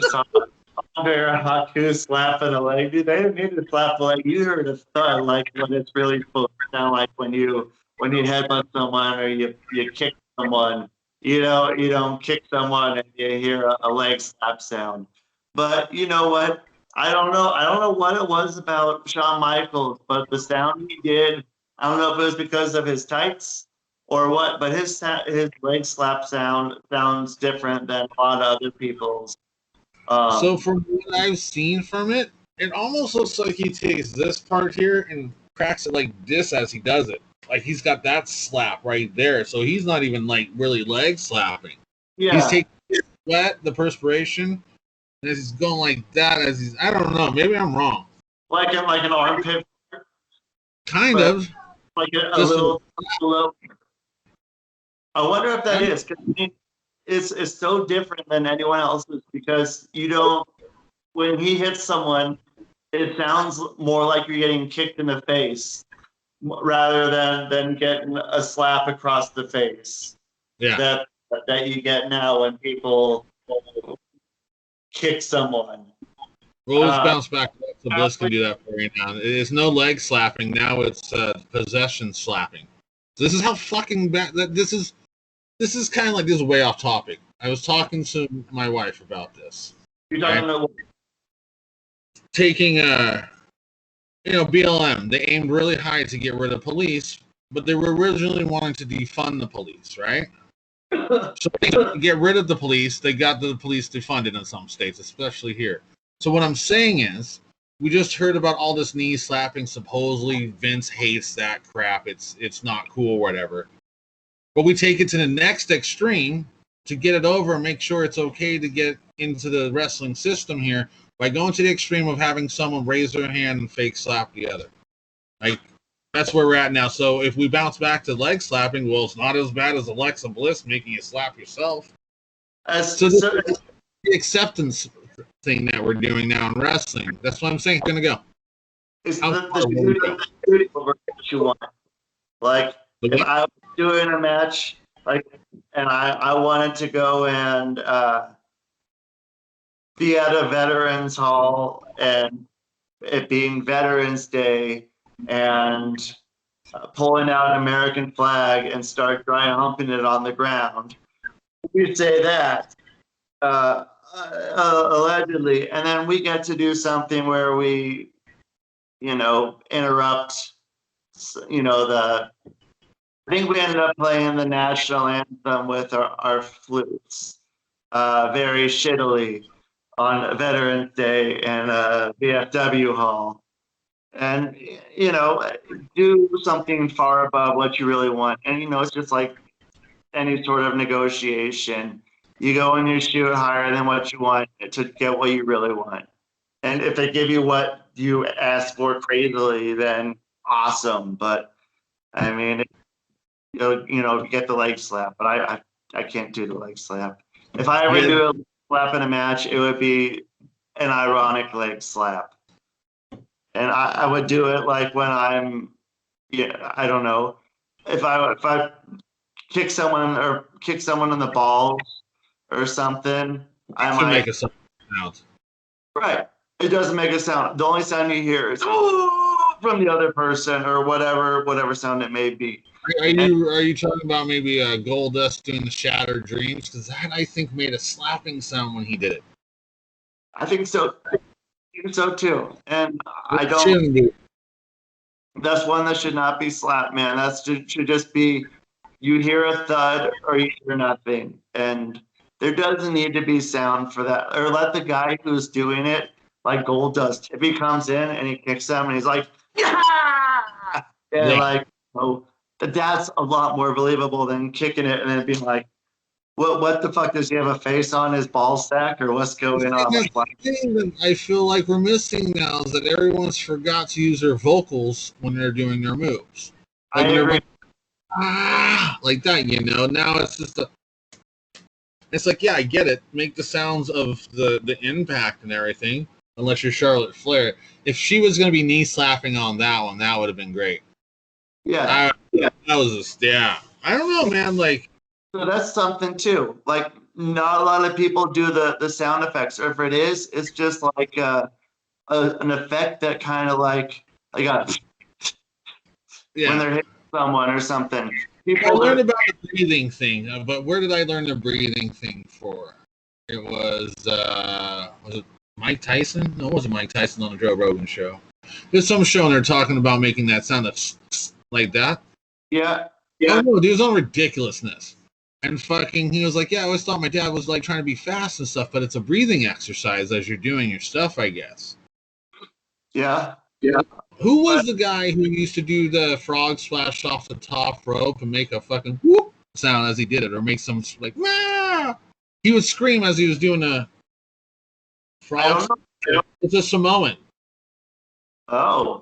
Andre Haku slapping a leg. Dude, they didn't need to slap a leg. You heard a thud like when it's really full. Sound like when you headbutt someone or you kick someone. You don't kick someone and you hear a leg slap sound. But you know what? I don't know what it was about Shawn Michaels, but the sound he did, I don't know if it was because of his tights or what, but his leg slap sound sounds different than a lot of other people's. So from what I've seen from it, it almost looks like he takes this part here and cracks it like this as he does it. Like he's got that slap right there. So he's not even like really leg slapping. Yeah. He's taking the sweat, the perspiration, and he's going like that as he's, I don't know, maybe I'm wrong. Like an armpit? Kind of. Like a little. I wonder if that is, because it's so different than anyone else's, because when he hits someone, it sounds more like you're getting kicked in the face rather than getting a slap across the face. Yeah. That you get now when people kick someone. Well, let's bounce back. So Bliss can do that for you now. It's no leg slapping. Now it's possession slapping. So this is how fucking bad that this is kind of like, this is way off topic. I was talking to my wife about this. You're talking about taking BLM. They aimed really high to get rid of police, but they were originally wanting to defund the police, right? So they get rid of the police. They got the police defunded in some states, especially here. So what I'm saying is, we just heard about all this knee slapping. Supposedly Vince hates that crap. It's not cool, or whatever. But we take it to the next extreme to get it over and make sure it's okay to get into the wrestling system here by going to the extreme of having someone raise their hand and fake slap the other. Like, that's where we're at now. So if we bounce back to leg slapping, well, it's not as bad as Alexa Bliss making you slap yourself. So the acceptance thing that we're doing now in wrestling, that's what I'm saying it's going to go. It's the shooting over what you want. Like, if I was doing a match, like, and I wanted to go and be at a Veterans Hall, and it being Veterans Day, and pulling out an American flag and start dry humping it on the ground. You say that, allegedly, and then we get to do something where we, interrupt, I think we ended up playing the national anthem with our flutes very shittily on Veterans Day in VFW Hall. And, do something far above what you really want. And, it's just like any sort of negotiation. You go and you shoot higher than what you want to get what you really want. And if they give you what you ask for crazily, then awesome. But, I mean, get the leg slap. But I can't do the leg slap. If I ever do a leg slap in a match, it would be an ironic leg slap. And I would do it like when I'm, I don't know, if I kick someone in the balls or something, I might make a sound. Right. It doesn't make a sound. The only sound you hear is from the other person or whatever sound it may be. Are you talking about maybe Goldust doing the Shattered Dreams? Because that, I think, made a slapping sound when he did it. I think so. So too, and I don't. That's one that should not be slapped, man. That should just be you hear a thud or you hear nothing, and there doesn't need to be sound for that. Or let the guy who's doing it, like Goldust, if he comes in and he kicks them and he's like, yeah, and like, that's a lot more believable than kicking it and then being like, what the fuck, does he have a face on his ball sack or what's going on? The thing that I feel like we're missing now is that everyone's forgot to use their vocals when they're doing their moves. Like, I agree. Like that, Now it's just it's like, yeah, I get it. Make the sounds of the impact and everything, unless you're Charlotte Flair. If she was going to be knee slapping on that one, that would have been great. Yeah. That was just, I don't know, man. Like, so that's something too. Like, not a lot of people do the sound effects, or if it is, it's just like an effect that kind of like when they're hitting someone or something. I learned about the breathing thing, but where did I learn the breathing thing for? It was it Mike Tyson? No, it wasn't Mike Tyson on the Joe Rogan show. There's some show and they're talking about making that sound like that. Yeah. Oh no, dude, it was on ridiculousness. And fucking, he was like, yeah, I always thought my dad was like trying to be fast and stuff, but it's a breathing exercise as you're doing your stuff, I guess. Yeah. Who was the guy who used to do the frog splash off the top rope and make a fucking whoop sound as he did it, or make some like, wah! He would scream as he was doing a frog. It's a Samoan. Oh.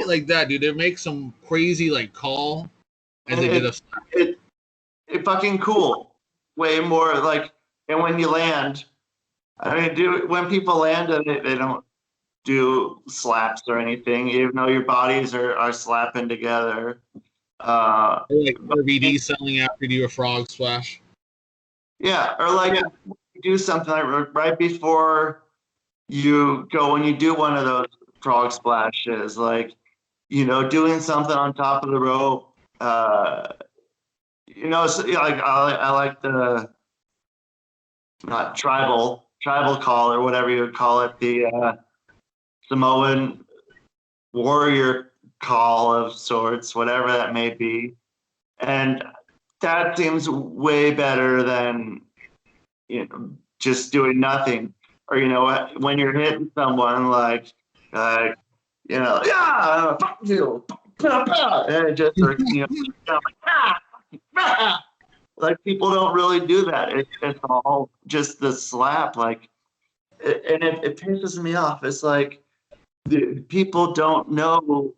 Like that, dude. They make some crazy like call as they did a. It's fucking cool. Way more like, and when you land, I mean, when people land, they don't do slaps or anything, even though your bodies are slapping together. Like RVD selling after you do a frog splash. Yeah, or like you do something like right before you go and you do one of those frog splashes, like doing something on top of the rope. So, like I like the not tribal call or whatever you would call it, the Samoan warrior call of sorts, whatever that may be. And that seems way better than just doing nothing. Or when you're hitting someone like fuck you, and it just like people don't really do that. It's all just the slap, like, and it pisses me off. It's like people don't know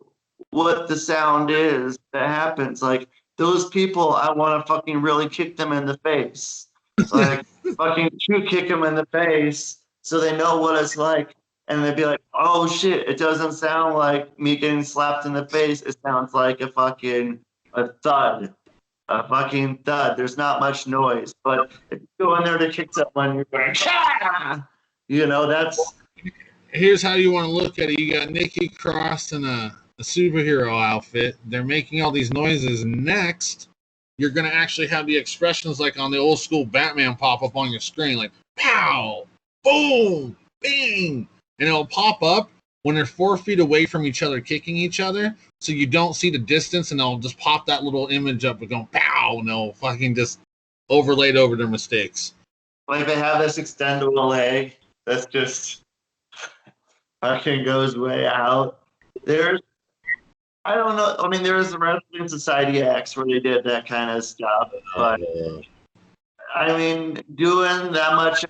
what the sound is that happens. Like those people, I want to fucking really kick them in the face, like fucking kick them in the face so they know what it's like, and they'd be like, "Oh shit! It doesn't sound like me getting slapped in the face. It sounds like a thud." A fucking thud. There's not much noise, but if you go in there to kick someone, you're going, "Ah!" That's. Here's how you want to look at it. You got Nikki Cross in a superhero outfit. They're making all these noises. Next, you're going to actually have the expressions like on the old school Batman pop up on your screen, like pow, boom, bing, and it'll pop up when they're 4 feet away from each other, kicking each other, so you don't see the distance, and they'll just pop that little image up and go pow, and they'll fucking just overlaid over their mistakes. Like they have this extendable leg that's just fucking goes way out. I don't know. I mean, there was the Wrestling Society X where they did that kind of stuff, but I mean, doing that much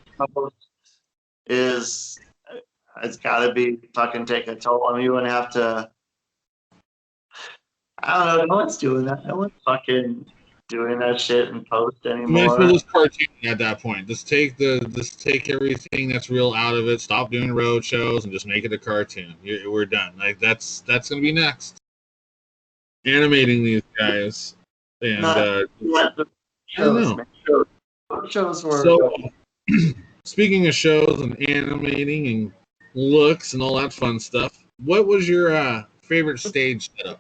it's got to be fucking take a toll. I mean, you wouldn't have to. I don't know. No one's doing that. No one's fucking doing that shit in post anymore. I mean, it's cartooning at that point. Just take everything that's real out of it. Stop doing road shows and just make it a cartoon. We're done. Like that's gonna be next. Animating these guys, and I don't know. Shows were. So, speaking of shows and animating and looks and all that fun stuff, what was your favorite stage setup?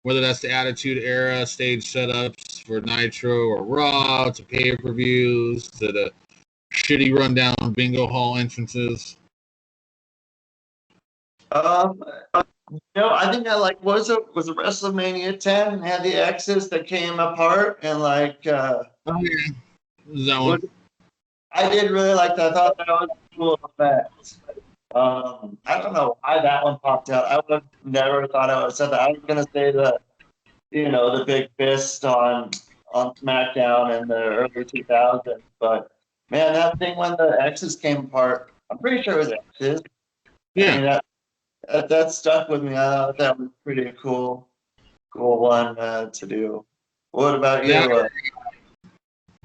Whether that's the Attitude Era stage setups for Nitro or Raw, to pay-per-views, to the shitty rundown bingo hall entrances. I think I like was it WrestleMania 10 had the X's that came apart and like Oh yeah. That one. I did really like that. I thought that was a cool effect. I don't know why that one popped out. I would have never thought I would have said that. I was gonna say the big fist on SmackDown in the early 2000s, but man, that thing when the X's came apart, I'm pretty sure it was X's. Yeah. I mean, that stuck with me. I thought that was pretty cool one to do. What about you?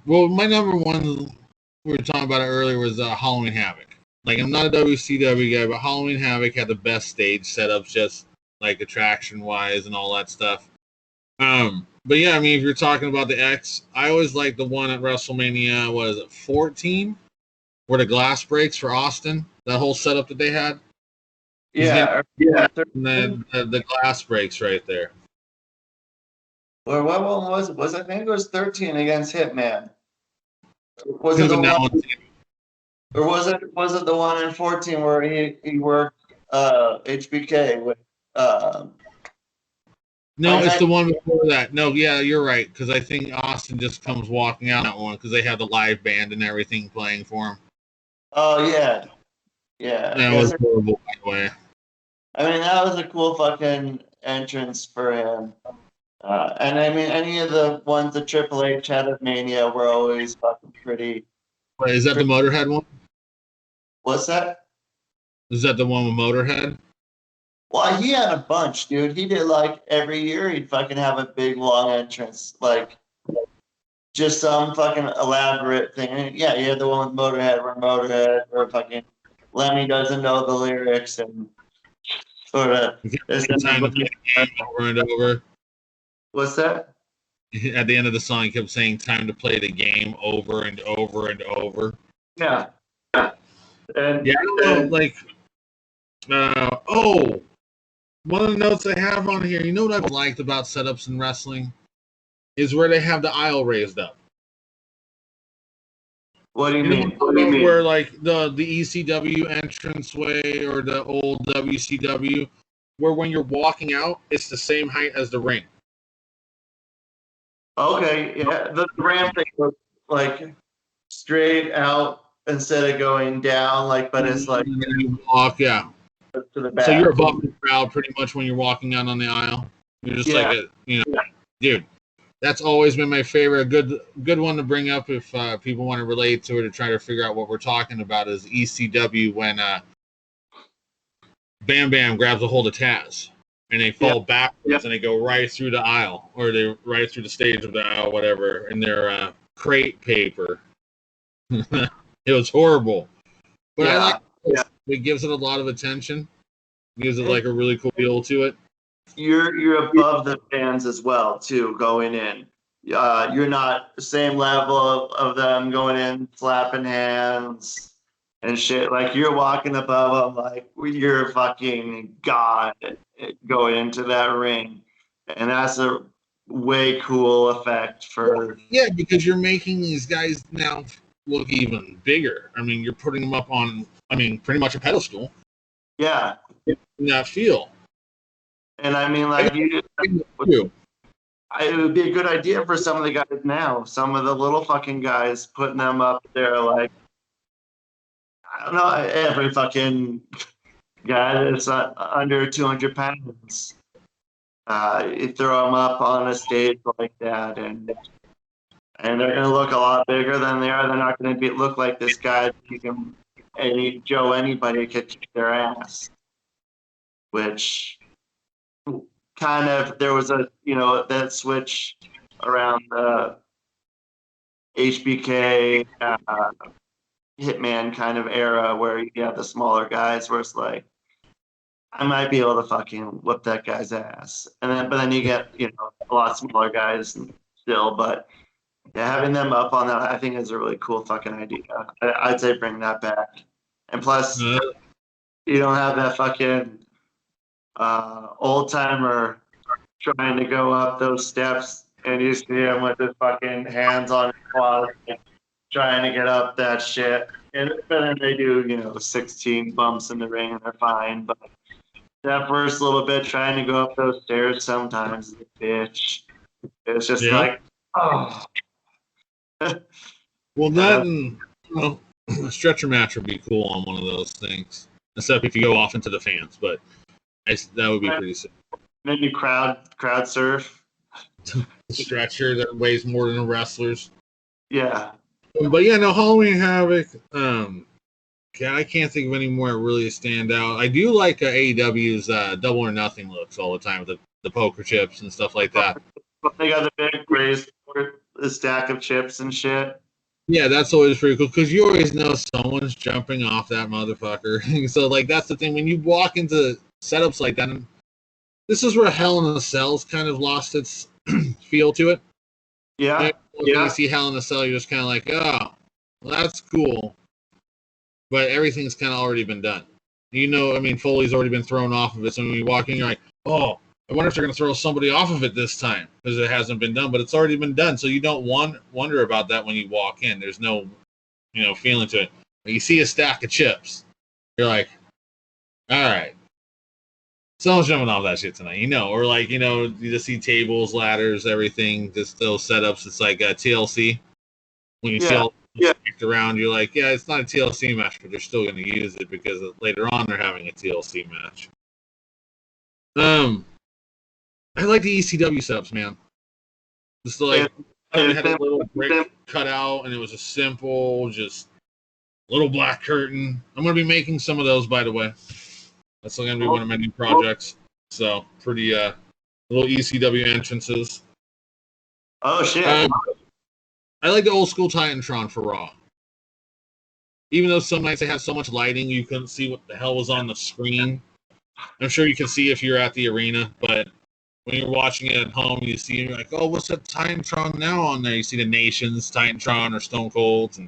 Well, my number one, we were talking about it earlier, was Halloween Havoc. Like, I'm not a WCW guy, but Halloween Havoc had the best stage setups, just like attraction-wise and all that stuff. But yeah, I mean, if you're talking about the X, I always liked the one at WrestleMania, 14? Where the glass breaks for Austin, that whole setup that they had. Yeah. And then the glass breaks right there. Or what one was it? I think it was 13 against Hitman. Was it the one? Or was it the one in 14 where he worked HBK with? No, it's the one before that. No, yeah, you're right, because I think Austin just comes walking out that one because they have the live band and everything playing for him. Oh yeah. That was horrible, by the way. I mean, that was a cool fucking entrance for him. And I mean, any of the ones that Triple H had at Mania were always fucking pretty. Wait, is that the Motorhead one? What's that? Is that the one with Motorhead? Well, he had a bunch, dude. He did like every year he'd fucking have a big long entrance, like just some fucking elaborate thing. And yeah, you had the one with Motorhead, where fucking Lemmy doesn't know the lyrics and sort of. Over and over. What's that? At the end of the song, he kept saying, "Time to play the game over and over and over." Yeah. And like, one of the notes I have on here, you know what I've liked about setups in wrestling? Is where they have the aisle raised up. What do you mean? Where like the ECW entranceway or the old WCW, where when you're walking out, it's the same height as the ring. Okay, yeah, the ramp thing was like straight out instead of going down, like, but it's like And then you walk, yeah. to the So you're back. above the crowd pretty much when you're walking out on the aisle. You're just like Yeah, a, dude. That's always been my favorite. Good one to bring up if people want to relate to it or try to figure out what we're talking about is ECW when Bam Bam grabs a hold of Taz and they fall backwards and they go right through the aisle or they right through the stage of the aisle, whatever, in their crate paper. It was horrible, but I like it gives it a lot of attention, gives it like a really cool feel to it. You're above the fans as well too going in. You're not the same level of them going in slapping hands and shit. Like you're walking above them like you're fucking god going into that ring, and that's a way cool effect for. Yeah, because you're making these guys now look even bigger. I mean, you're putting them up on, I mean, pretty much a pedestal. Yeah, In that feel. and I mean like it would be a good idea for some of the guys now. Some of the little fucking guys putting them up there like. I don't know, every fucking guy that's under 200 pounds. You throw them up on a stage like that, and they're going to look a lot bigger than they are. They're not going to look like this guy. You can anybody could kick their ass. Which kind of there was a that switch around the HBK Hitman kind of era where you have the smaller guys where it's like I might be able to fucking whip that guy's ass. But then you get, a lot smaller guys still. But yeah, having them up on that, I think is a really cool fucking idea. I'd say bring that back. And plus, you don't have that fucking old timer trying to go up those steps and you see him with his fucking hands on his quad trying to get up that shit. But then they do, 16 bumps in the ring and they're fine. But that first little bit trying to go up those stairs sometimes is a bitch. It's just like, oh. Well, that and a stretcher match would be cool on one of those things, except if you go off into the fans. But that would be pretty sick. Then you crowd surf. Stretcher that weighs more than a wrestler's. Yeah. But yeah, no, Halloween Havoc. I can't think of any more that really stand out. I do like AEW's Double or Nothing looks all the time with the poker chips and stuff like that. They got the big raised the stack of chips and shit. Yeah, that's always pretty cool because you always know someone's jumping off that motherfucker. So, like, that's the thing. When you walk into setups like that, and this is where Hell in a Cell's kind of lost its feel to it. Yeah. When you see Hell in a Cell, you're just kind of like, oh, well, that's cool. But everything's kind of already been done. I mean, Foley's already been thrown off of it. So when you walk in, you're like, oh, I wonder if they're going to throw somebody off of it this time because it hasn't been done. But it's already been done. So you don't wonder about that when you walk in. There's no, feeling to it. When you see a stack of chips, you're like, all right. Someone's jumping off that shit tonight, or like, you just see tables, ladders, everything, just those setups. It's like TLC. When you see all around, you're like, yeah, it's not a TLC match, but they're still going to use it because later on they're having a TLC match. I like the ECW setups, man. Just like it had a little brick cut out, and it was a simple, just little black curtain. I'm going to be making some of those, by the way. That's going to be one of my new projects. So pretty little ECW entrances. Oh shit! I like the old school Titantron for Raw. Even though some nights they have so much lighting, you couldn't see what the hell was on the screen. I'm sure you can see if you're at the arena, but when you're watching it at home, you see, you're like, oh, what's that Titantron now on there? You see the Nations, Titantron, or Stone Cold.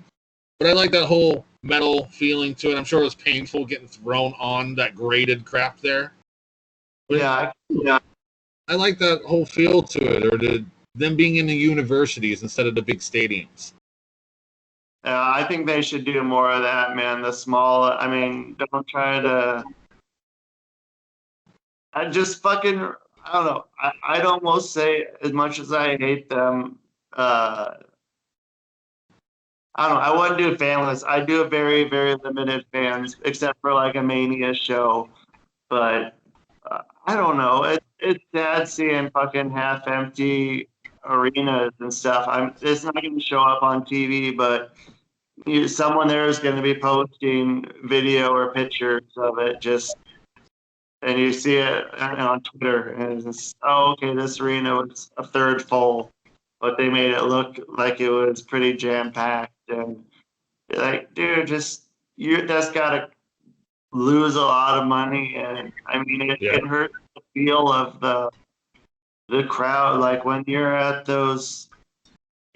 But I like that whole metal feeling to it. I'm sure it was painful getting thrown on that grated crap there. But yeah. I like that whole feel to it, or them being in the universities instead of the big stadiums. I think they should do more of that, man. The small, don't try to. I don't know. I'd almost say, as much as I hate them, I don't know. I wouldn't do a fan list. I do a very, very limited fans, except for like a Mania show. But I don't know. It's sad seeing fucking half empty arenas and stuff. It's not going to show up on TV, but someone there is going to be posting video or pictures of it. And you see it on Twitter, and it's just, oh, okay, this arena was a third full, but they made it look like it was pretty jam packed. And like, dude, that's got to lose a lot of money, and I mean, it hurts the feel of the crowd. Like when you're at those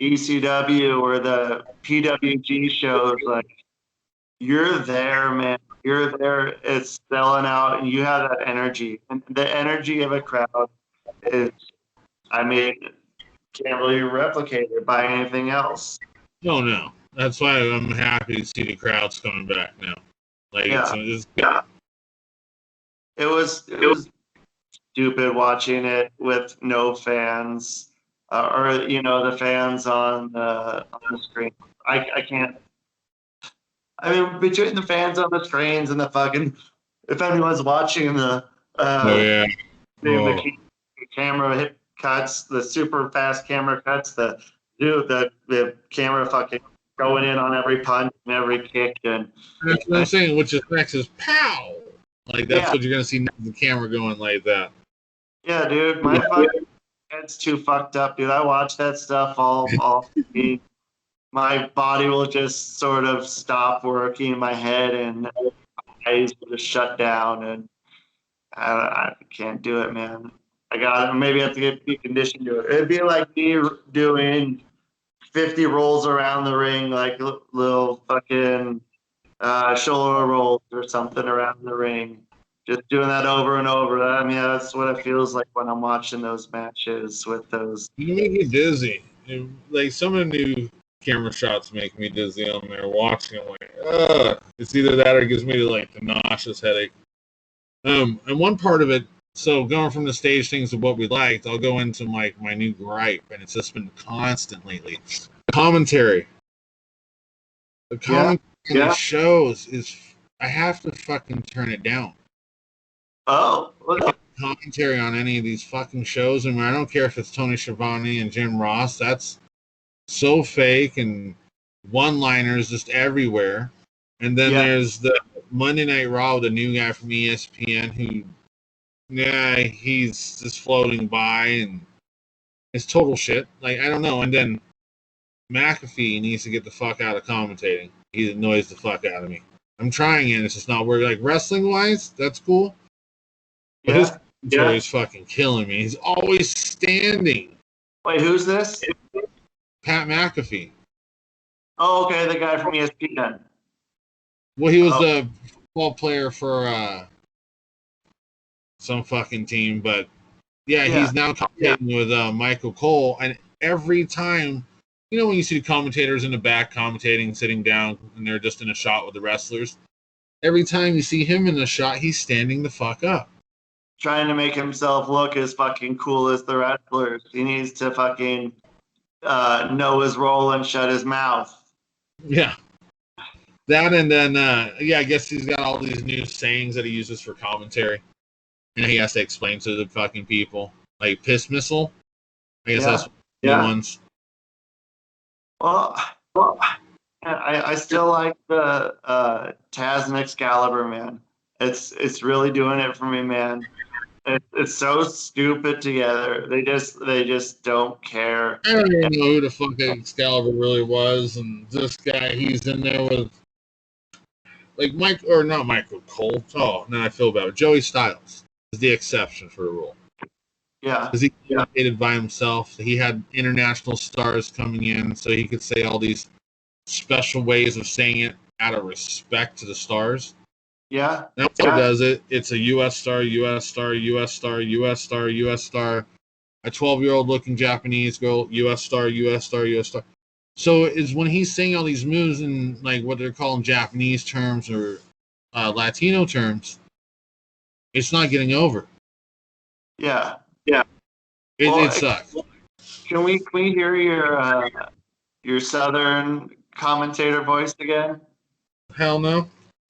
ECW or the PWG shows, like you're there, man. You're there. It's selling out, and you have that energy. And the energy of a crowd is, I mean, can't really replicate it by anything else. No. That's why I'm happy to see the crowds coming back now. Like, yeah. It was stupid watching it with no fans, or the fans on the screen. I can't. I mean, between the fans on the screens and the fucking, if anyone's watching the camera hit cuts, the super fast camera cuts, the camera fucking going in on every punch and every kick, and that's what I'm saying. Which is next is pow. Like that's what you're gonna see, the camera going like that. Yeah, dude, my fucking head's too fucked up, dude. I watch that stuff all my body will just sort of stop working, my head and eyes will just shut down, and I can't do it, man. Maybe I have to get conditioned to it. It'd be like me doing 50 rolls around the ring, like little fucking shoulder rolls or something around the ring. Just doing that over and over. I mean, that's what it feels like when I'm watching those matches with those. You make me dizzy. Like some of the new camera shots make me dizzy on there watching. I'm like, ugh. It's either that or it gives me like the nauseous headache. And one part of it, so going from the stage things to what we liked, I'll go into my new gripe, and it's just been constant lately. Commentary. The commentary shows is, I have to fucking turn it down. Oh, commentary on any of these fucking shows, and I don't care if it's Tony Schiavone and Jim Ross. That's so fake, and one-liners just everywhere. And then there's the Monday Night Raw with a new guy from ESPN who, he's just floating by, and it's total shit. Like, I don't know. And then McAfee needs to get the fuck out of commentating. He annoys the fuck out of me. I'm trying it. It's just not working. Like, wrestling-wise, that's cool. But his commentary is fucking killing me. He's always standing. Wait, who's this? Pat McAfee. Oh, okay, the guy from ESPN. Well, he was a football player for some fucking team, but he's now commentating with Michael Cole, and every time, when you see the commentators in the back commentating, sitting down, and they're just in a shot with the wrestlers, every time you see him in the shot, he's standing the fuck up. Trying to make himself look as fucking cool as the wrestlers. He needs to fucking know his role and shut his mouth. Yeah. That, and then, I guess he's got all these new sayings that he uses for commentary. And he has to explain to the fucking people. Like, piss missile? I guess that's the ones. Well, I still like the Taz and Excalibur, man. It's really doing it for me, man. It's so stupid together. They just don't care. I don't even know who the fuck Excalibur really was, and this guy, he's in there with like not Michael Cole. Oh, now I feel bad. Joey Styles is the exception for the rule. Yeah, because he communicated by himself. He had international stars coming in, so he could say all these special ways of saying it out of respect to the stars. Yeah. That's what does it. It's a U.S. star, U.S. star, U.S. star, U.S. star, U.S. star. A 12-year-old looking Japanese girl, U.S. star, U.S. star, U.S. star. So it's when he's saying all these moves in like what they're calling Japanese terms or Latino terms, it's not getting over. Yeah. It sucks. Can we hear your Southern commentator voice again? Hell no.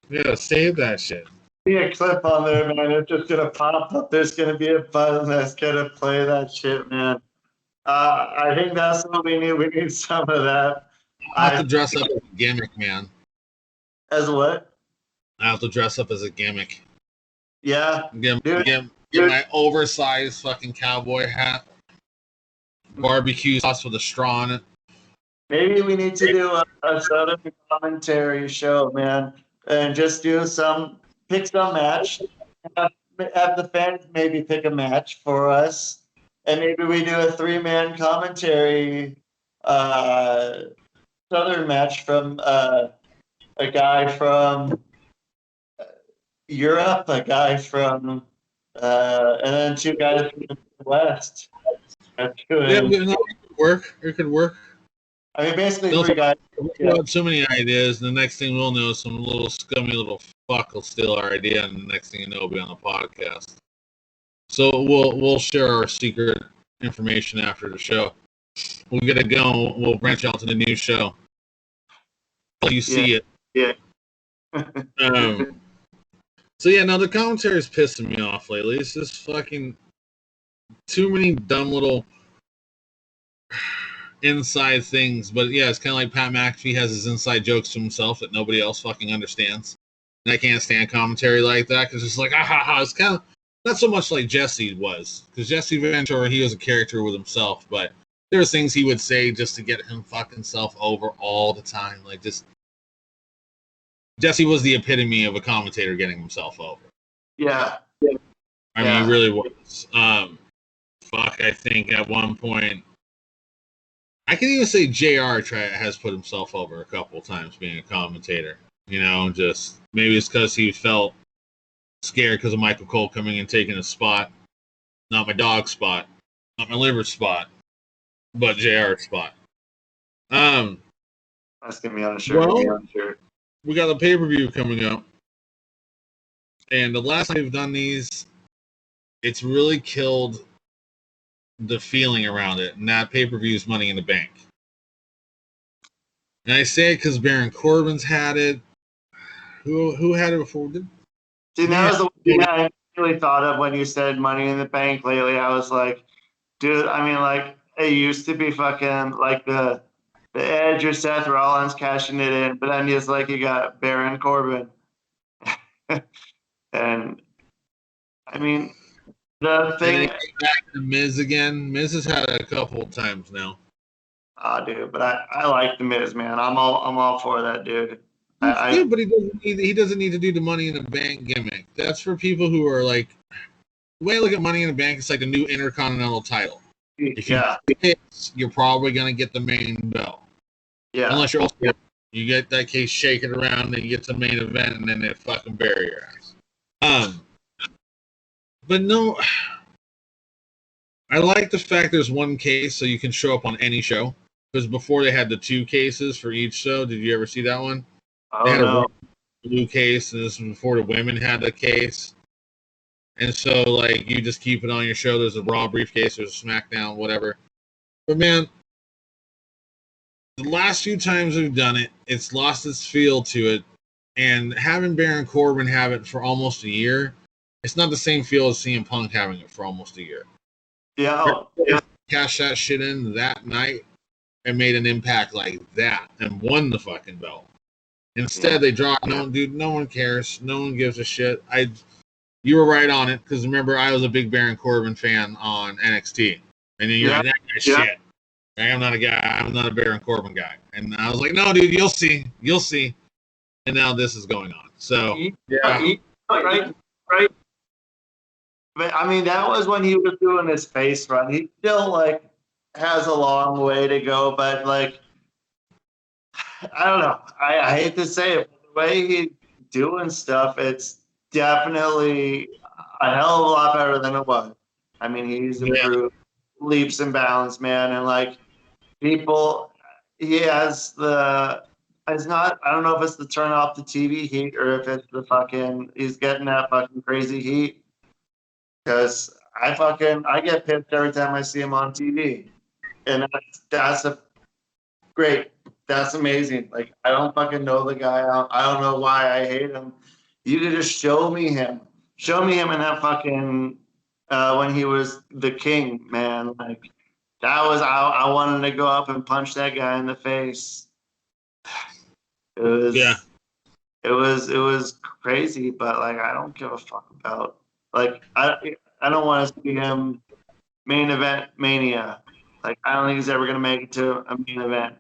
Yeah, save that shit. Be a clip on there, man. It's just gonna pop up. There's gonna be a button that's gonna play that shit, man. I think that's what we need. We need some of that. I have to dress up as a gimmick, man. As what? I have to dress up as a gimmick. Yeah. Get my oversized fucking cowboy hat, barbecue sauce with a straw in it. Maybe we need to do a Southern commentary show, man, and just pick some match. Have the fans maybe pick a match for us, and maybe we do a 3-man commentary Southern match from a guy from Europe, a guy from, and then 2 guys from the West. Yeah, it could work. It could work. I mean, basically, 3 guys. We had so many ideas, and the next thing we'll know, some little scummy little fuck will steal our idea, and the next thing you know, we'll be on the podcast. So we'll share our secret information after the show. We'll get it going. We'll branch out to the new show. You see it. Yeah. So yeah, no, the commentary is pissing me off lately. It's just fucking too many dumb little inside things. But yeah, it's kind of like Pat McAfee has his inside jokes to himself that nobody else fucking understands. And I can't stand commentary like that because it's like, it's kind of not so much like Jesse was, because Jesse Ventura, he was a character with himself, but there's things he would say just to get him fucking self over all the time. Like, just Jesse was the epitome of a commentator getting himself over. Yeah. I mean, he really was. I think at one point, I can even say JR has put himself over a couple of times being a commentator. You know, just maybe it's because he felt scared because of Michael Cole coming and taking a spot. Not my dog spot, not my liver spot, but JR's spot. That's gonna be on a shirt. Well, we got the pay-per-view coming up. And the last time we've done these, it's really killed the feeling around it. And that pay-per-view is Money in the Bank. And I say it because Baron Corbin's had it. Who had it before? See, that was the thing I really thought of when you said Money in the Bank lately. I was like, dude, I mean, like, it used to be fucking like the Edge or Seth Rollins cashing it in, but then it's like you got Baron Corbin. And I mean, the thing. Back to Miz again. Miz has had it a couple of times now. Oh, dude, but I like the Miz, man. I'm all for that, dude. Good, but he doesn't need to do the Money in the Bank gimmick. That's for people who are like, the way I look at Money in the Bank, it's like a new Intercontinental title. If you're probably gonna get the main belt. Yeah. Unless you're also, you get that case, shake it around, and you get to the main event, and then they fucking bury your ass. But no, I like the fact there's one case so you can show up on any show. Because before they had the 2 cases for each show. Did you ever see that one? They had a blue case, and this was before the women had the case. And so, like, you just keep it on your show. There's a Raw briefcase, there's a SmackDown, whatever. But, man, the last few times we've done it, it's lost its feel to it. And having Baron Corbin have it for almost a year, it's not the same feel as CM Punk having it for almost a year. Yeah. Cash that shit in that night and made an impact like that and won the fucking belt. Instead, they dropped. No, dude, no one cares. No one gives a shit. You were right on it, because remember, I was a big Baron Corbin fan on NXT. And then you're like, that guy's shit. I'm not a guy. I'm not a Baron Corbin guy. And I was like, no, dude, you'll see. You'll see. And now this is going on. So, right. But I mean, that was when he was doing his face run. He still like has a long way to go, but like, I don't know. I hate to say it, but the way he's doing stuff, it's definitely a hell of a lot better than it was. I mean, he's improved leaps and bounds, man. And like people, he has it's not, I don't know if it's the turn off the TV heat or if it's the fucking, he's getting that fucking crazy heat. Because I get pissed every time I see him on TV, and that's a great. That's amazing. Like, I don't fucking know the guy. I don't know why I hate him. You could just show me him. Show me him in that fucking when he was the king, man. Like, that was I wanted to go up and punch that guy in the face. It was Yeah. it was crazy, but like I don't give a fuck about like I don't want to see him main event mania. Like, I don't think he's ever gonna make it to a main event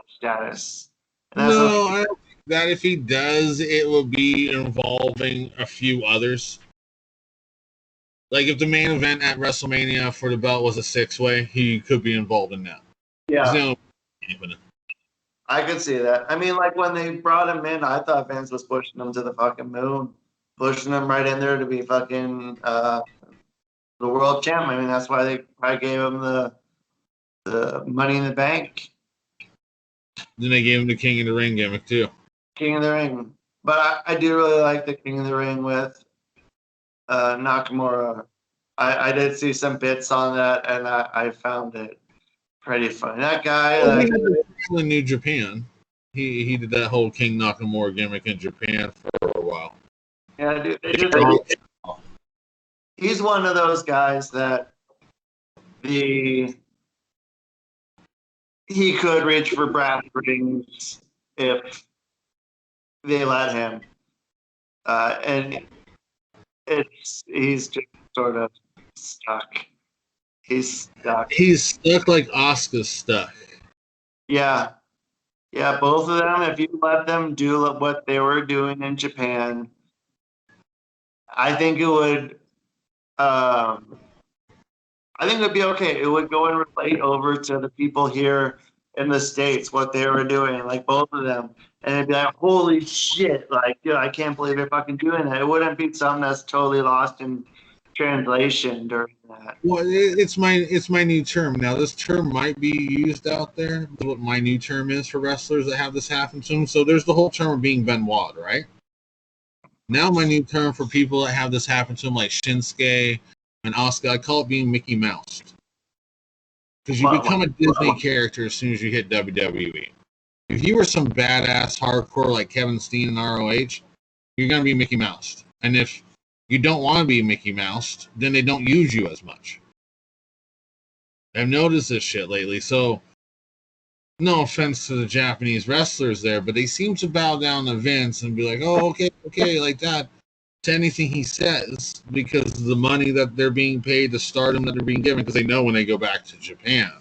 status. And that's No, I don't think that if he does, it will be involving a few others. Like if the main event at WrestleMania for the belt was a 6-way, he could be involved in that. yeah. I could see that. I mean, like when they brought him in, I thought Vince was pushing him to the fucking moon, pushing him right in there to be fucking the world champ. I mean, that's why they probably gave him the Money in the Bank, Then they gave him the King of the Ring gimmick too. King of the Ring. But I do really like the King of the Ring with Nakamura. I did see some bits on that, and I found it pretty funny. That guy, In New Japan, he did that whole King Nakamura gimmick in Japan for a while. yeah, dude, he's one of those guys that he could reach for brass rings if they let him, and he's just sort of stuck. He's stuck. He's stuck like Asuka's stuck. Yeah. Yeah, both of them, if you let them do what they were doing in Japan, I think it would be okay. It would go and relate over to the people here in the States, what they were doing, like both of them. And it'd be like, holy shit, like, dude, I can't believe they're fucking doing that. It wouldn't be something that's totally lost in translation during that. Well, it's my new term. Now, this term might be used out there. What my new term is for wrestlers that have this happen to them. So there's the whole term of being Benoit, right? Now my new term for people that have this happen to them, like Shinsuke and Asuka, I call it being Mickey Mouse. Because you become a Disney character as soon as you hit WWE. If you were some badass hardcore like Kevin Steen in ROH, you're going to be Mickey Mouse. And if you don't want to be Mickey Mouse, then they don't use you as much. I've noticed this shit lately. So, no offense to the Japanese wrestlers there, but they seem to bow down to Vince and be like, oh, okay, like that, to anything he says, because of the money that they're being paid, the stardom that they're being given, because they know when they go back to Japan,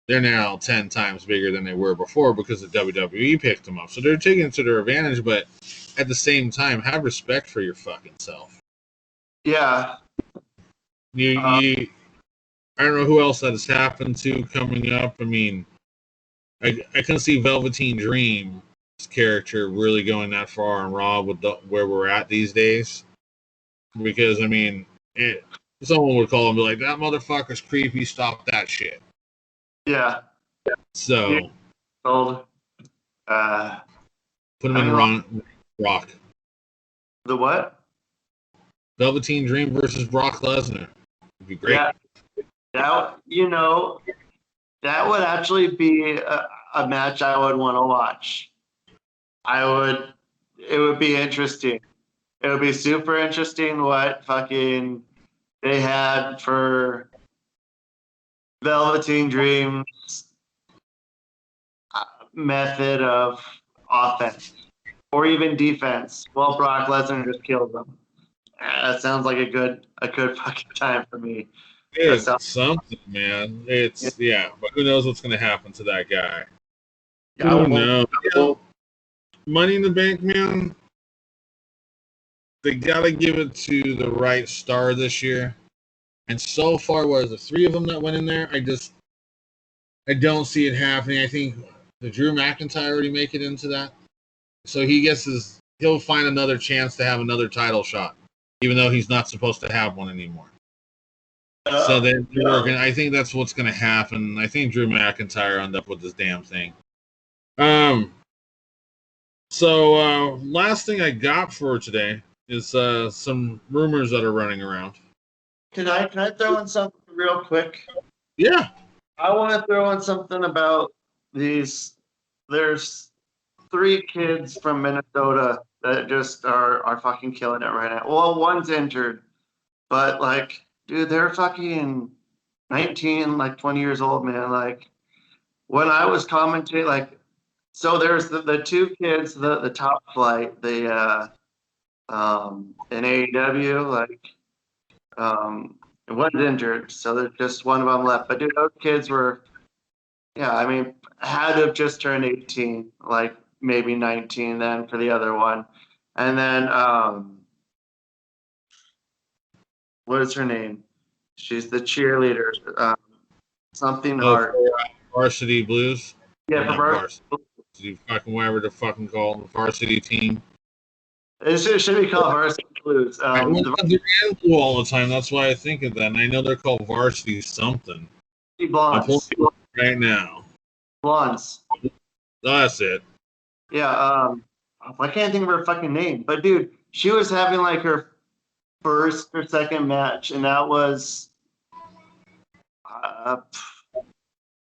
they're now 10 times bigger than they were before because the WWE picked them up. So they're taking it to their advantage, but at the same time, have respect for your fucking self. Yeah. I don't know who else that has happened to coming up. I mean, I can see Velveteen Dream's character really going that far on Raw with where we're at these days. Because, I mean, someone would call him and be like, that motherfucker's creepy, stop that shit. Yeah. So, put him in Brock. The what? Velveteen Dream versus Brock Lesnar. Would be great. Yeah. That would actually be a match I would want to watch. It would be interesting. It would be super interesting what fucking they had for Velveteen Dream's method of offense or even defense. Well, Brock Lesnar just killed them. That sounds like a good fucking time for me. It's something, man. But who knows what's going to happen to that guy? Who knows? Money in the Bank, man. They got to give it to the right star this year. And so far, was the 3 of them that went in there? I don't see it happening. I think the Drew McIntyre already make it into that. So he'll find another chance to have another title shot, even though he's not supposed to have one anymore. So I think that's what's going to happen. I think Drew McIntyre will end up with this damn thing. So last thing I got for today is some rumors that are running around. Can I throw in something real quick? Yeah. I want to throw in something about these. There's 3 kids from Minnesota that just are fucking killing it right now. Well, one's injured, but like, dude, they're fucking 19, like 20 years old, man. Like, when I was commentating, like, so there's the 2 kids, the top flight, in AEW, like, one's injured, so there's just one of them left. But dude, those kids were, yeah, I mean, had to have just turned 18, like maybe 19 then for the other one. And then, what is her name? She's the cheerleader, something Hart. Varsity Blues. Yeah, for Varsity, fucking whatever the fucking call the varsity team. It should be called Varsity Blues. They're in blue all the time. That's why I think of that. And I know they're called varsity something. Blondes. I'm pulling it right now. Blondes. Oh, that's it. Yeah. I can't think of her fucking name, but dude, she was having like her first or second match, and that was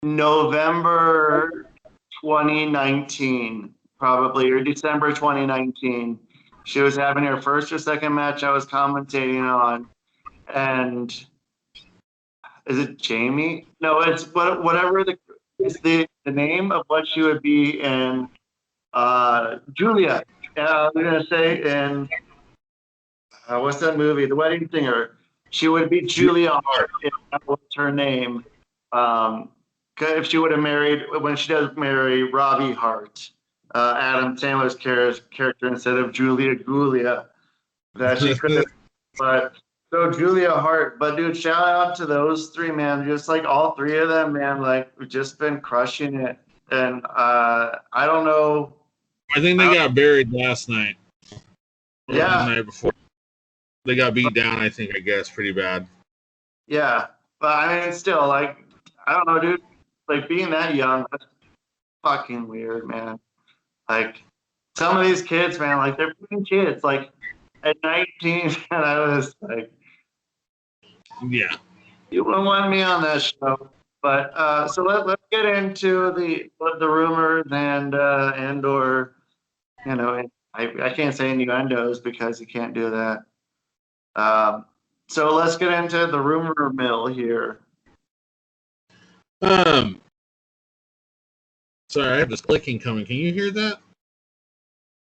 November 2019, probably, or December 2019. She was having her first or second match I was commentating on, and is it Jamie? No, it's whatever the name of what she would be in. Julia. I was gonna say in what's that movie? The Wedding Singer. She would be Julia Hart if that was her name. If she would have married, when she does marry Robbie Hart, Adam Sandler's character instead of Julia Gulia, that she could have. But so Julia Hart, but dude, shout out to those 3, man. Just like all 3 of them, man, like just been crushing it. And I don't know. I think they got buried last night. Yeah. The night before. They got beat down, I think, pretty bad. Yeah. But I mean, still, like, I don't know, dude. Like, being that young, that's fucking weird, man. Like, some of these kids, man, like, they're fucking kids. Like, at 19, and I was like, yeah, you wouldn't want me on that show. But so let's get into the rumors and or, you know, I can't say innuendos because you can't do that. So let's get into the rumor mill here. Sorry, I have this clicking coming. Can you hear that?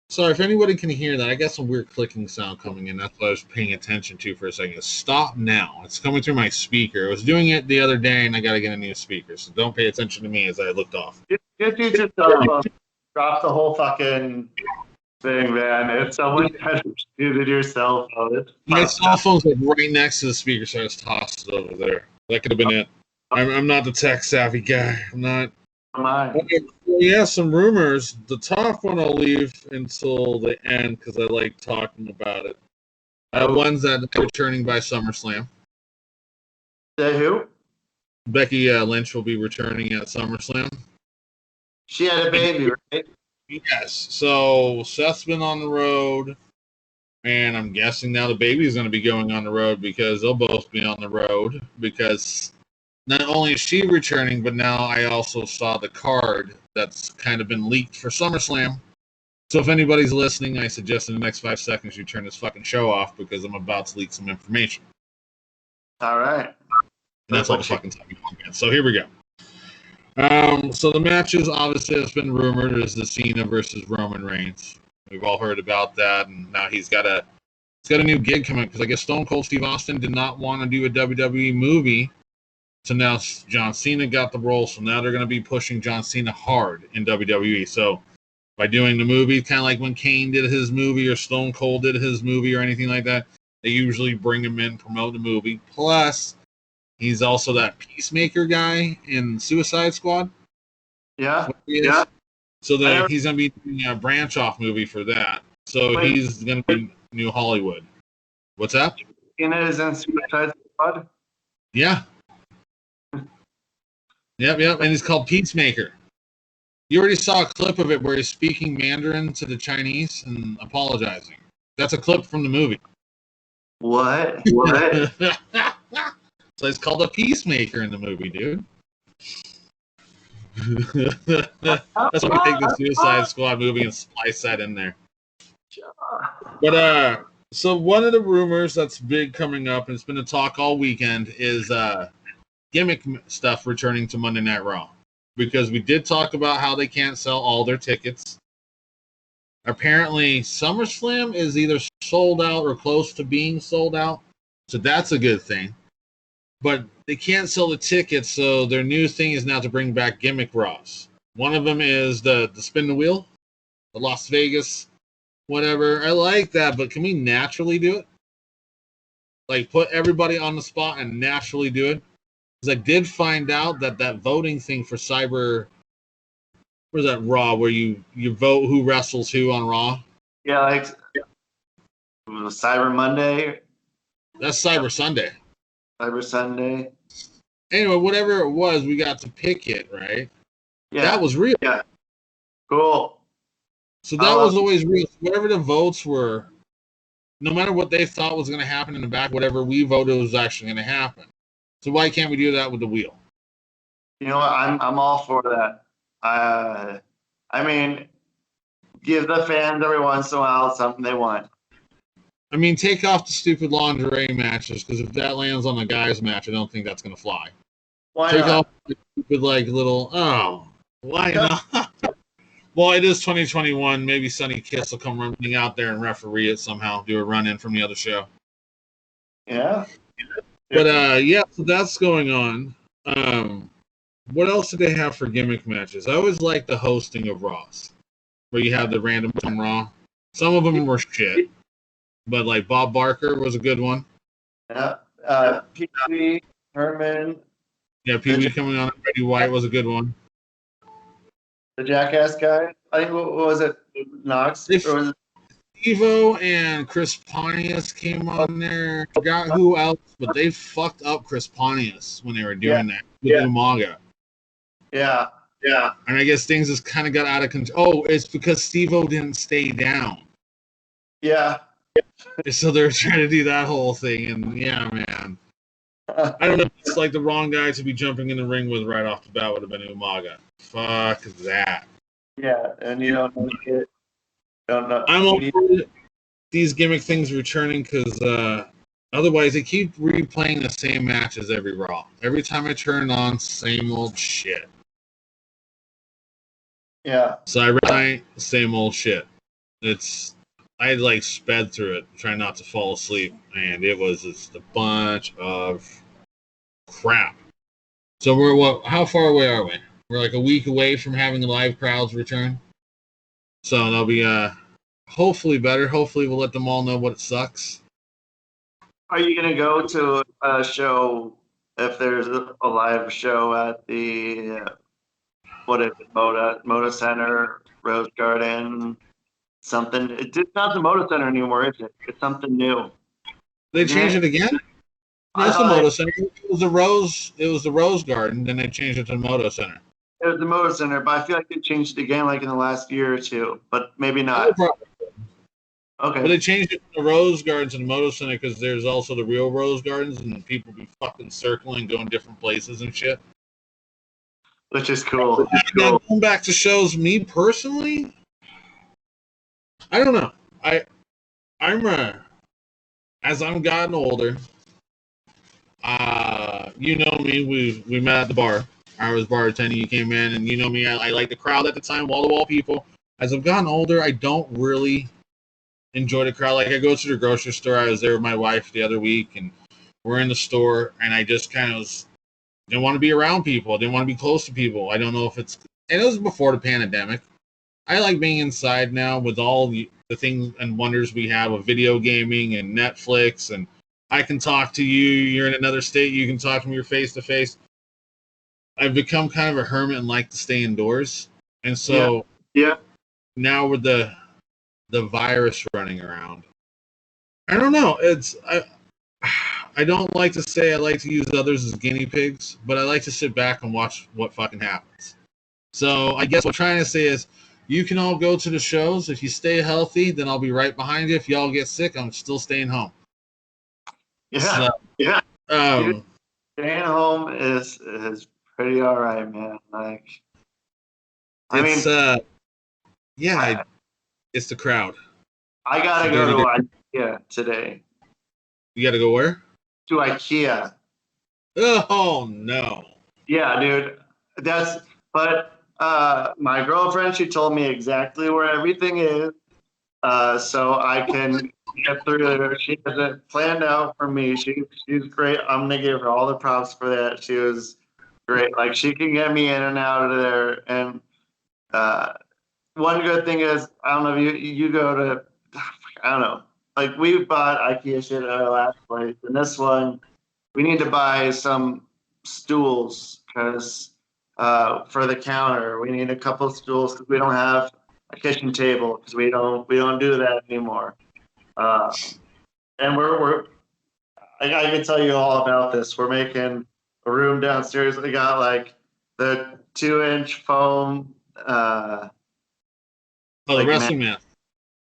Sorry, if anybody can hear that, I got some weird clicking sound coming in. That's what I was paying attention to for a second. Stop now. It's coming through my speaker. I was doing it the other day, and I got to get a new speaker. So don't pay attention to me as I looked off. If you just drop the whole fucking thing, man. If someone had muted your cell phone, my cell phone's like right next to the speaker, so I just tossed it over there. That could have been it. I'm not the tech savvy guy. I'm not. Okay, well, yeah, some rumors. The top one I'll leave until the end because I like talking about it. One's that returning by SummerSlam. Who? Becky Lynch will be returning at SummerSlam. She had a baby, right? Yes. So Seth's been on the road, and I'm guessing now the baby's going to be going on the road because they'll both be on the road because not only is she returning, but now I also saw the card that's kind of been leaked for SummerSlam. So if anybody's listening, I suggest in the next 5 seconds you turn this fucking show off because I'm about to leak some information. All right. And that's all the fucking time you want. So here we go. So the matches, obviously, has been rumored is the Cena versus Roman Reigns. We've all heard about that, and now he's got a new gig coming because I guess Stone Cold Steve Austin did not want to do a WWE movie. So now John Cena got the role, so now they're going to be pushing John Cena hard in WWE. So by doing the movie, kind of like when Kane did his movie or Stone Cold did his movie or anything like that, they usually bring him in, promote the movie. Plus, he's also that peacemaker guy in Suicide Squad. Yeah, yeah. So he's going to be doing a branch-off movie for that. So he's going to be New Hollywood. What's that? Cena is in Suicide Squad? Yeah. Yep, and he's called Peacemaker. You already saw a clip of it where he's speaking Mandarin to the Chinese and apologizing. That's a clip from the movie. What? So he's called a peacemaker in the movie, dude. That's why we take the Suicide Squad movie and splice that in there. But so one of the rumors that's big coming up, and it's been a talk all weekend, is gimmick stuff returning to Monday Night Raw. Because we did talk about how they can't sell all their tickets. Apparently, SummerSlam is either sold out or close to being sold out. So that's a good thing. But they can't sell the tickets, so their new thing is now to bring back gimmick Raws. One of them is the spin the wheel, the Las Vegas, whatever. I like that, but can we naturally do it? Like, put everybody on the spot and naturally do it? Because I did find out that voting thing for where's that Raw, where you vote who wrestles who on Raw? Yeah, like Cyber Monday. That's Cyber Sunday. Cyber Sunday. Anyway, whatever it was, we got to pick it, right? Yeah. That was real. Yeah. Cool. So that was always real. Whatever the votes were, no matter what they thought was going to happen in the back, whatever we voted was actually going to happen. So why can't we do that with the wheel? You know what? I'm all for that. I mean, give the fans every once in a while something they want. I mean, take off the stupid lingerie matches, because if that lands on a guy's match, I don't think that's going to fly. Why take not? off the stupid, like, little, why not? Well, it is 2021. Maybe Sonny Kiss will come running out there and referee it somehow, do a run-in from the other show. Yeah. But, yeah, so that's going on. What else did they have for gimmick matches? I always like the hosting of Raws, where you have the random on Raw. Some of them were shit, but like Bob Barker was a good one. Yeah. Pee Wee, Herman. Yeah, Pee Wee coming on. Freddie White was a good one. The Jackass guy. I think what was it? Knox. Or was it? Evo and Chris Pontius came on there. I forgot who else, but they fucked up Chris Pontius when they were doing that with Umaga. Yeah. Yeah. And I guess things just kind of got out of control. Oh, it's because Steve-O didn't stay down. Yeah. So they're trying to do that whole thing, and yeah, man. I don't know. It's like the wrong guy to be jumping in the ring with right off the bat would have been Umaga. Fuck that. Yeah, and you don't know it. Don't know. I'm all for these gimmick things returning, because otherwise they keep replaying the same matches every Raw. Every time I turn on, same old shit. Yeah. So I read same old shit. I like sped through it, trying not to fall asleep, and it was just a bunch of crap. So how far away are we? We're like a week away from having live crowds return. So they'll be hopefully better. Hopefully we'll let them all know what sucks. Are you gonna go to a show if there's a live show at the what is it, Moda Center, Rose Garden, something? It's not the Moda Center anymore, is it? It's something new. They changed it again? No, it's the Moda Center. It was the Rose Garden, then they changed it to the Moda Center. It was the Moda Center, but I feel like they changed it again like in the last year or two, but maybe not. Okay. But they changed it from the Rose Gardens to the Moda Center because there's also the real Rose Gardens, and people be fucking circling, going different places and shit. Which is cool. Going back to shows, me personally, I don't know. I'm as I'm gotten older, you know me, we met at the bar. I was bartending, you came in, and you know me, I like the crowd at the time, wall-to-wall people. As I've gotten older, I don't really enjoy the crowd. Like, I go to the grocery store. I was there with my wife the other week, and we're in the store, and I just kind of didn't want to be around people. I didn't want to be close to people. I don't know if it's... And it was before the pandemic. I like being inside now with all the things and wonders we have of video gaming and Netflix, and I can talk to you. You're in another state. You can talk to me. You're face-to-face. I've become kind of a hermit and like to stay indoors. And so now with the virus running around, I don't know. I don't like to say I like to use others as guinea pigs, but I like to sit back and watch what fucking happens. So I guess what I'm trying to say is you can all go to the shows. If you stay healthy, then I'll be right behind you. If y'all get sick, I'm still staying home. Yeah. Dude, staying home is pretty all right, man. Like, I it's mean, it's the crowd. I gotta go to IKEA today. You gotta go where? To IKEA. Oh no. Yeah, dude. But my girlfriend, she told me exactly where everything is, so I can get through there. She has it planned out for me. She's great. I'm gonna give her all the props for that. She was great. Like, she can get me in and out of there. And one good thing is, I don't know if you go to, I don't know. Like, we bought IKEA shit at our last place, and this one we need to buy some stools because for the counter we need a couple of stools because we don't have a kitchen table because we don't do that anymore. And I can tell you all about this. We're making a room downstairs. We got like the 2-inch foam. The wrestling mat.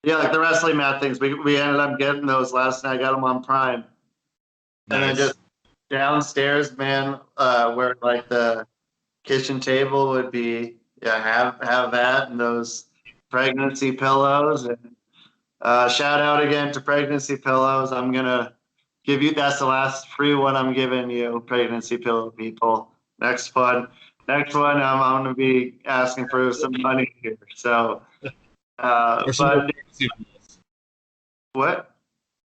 Yeah, like the wrestling mat things. We ended up getting those last night. I got them on Prime. Nice. And then just downstairs, man, where like the kitchen table would be, have that and those pregnancy pillows. And shout out again to pregnancy pillows. I'm gonna give you, that's the last free one I'm giving you, pregnancy pillow people. Next one, I'm gonna be asking for some money here. So, but what?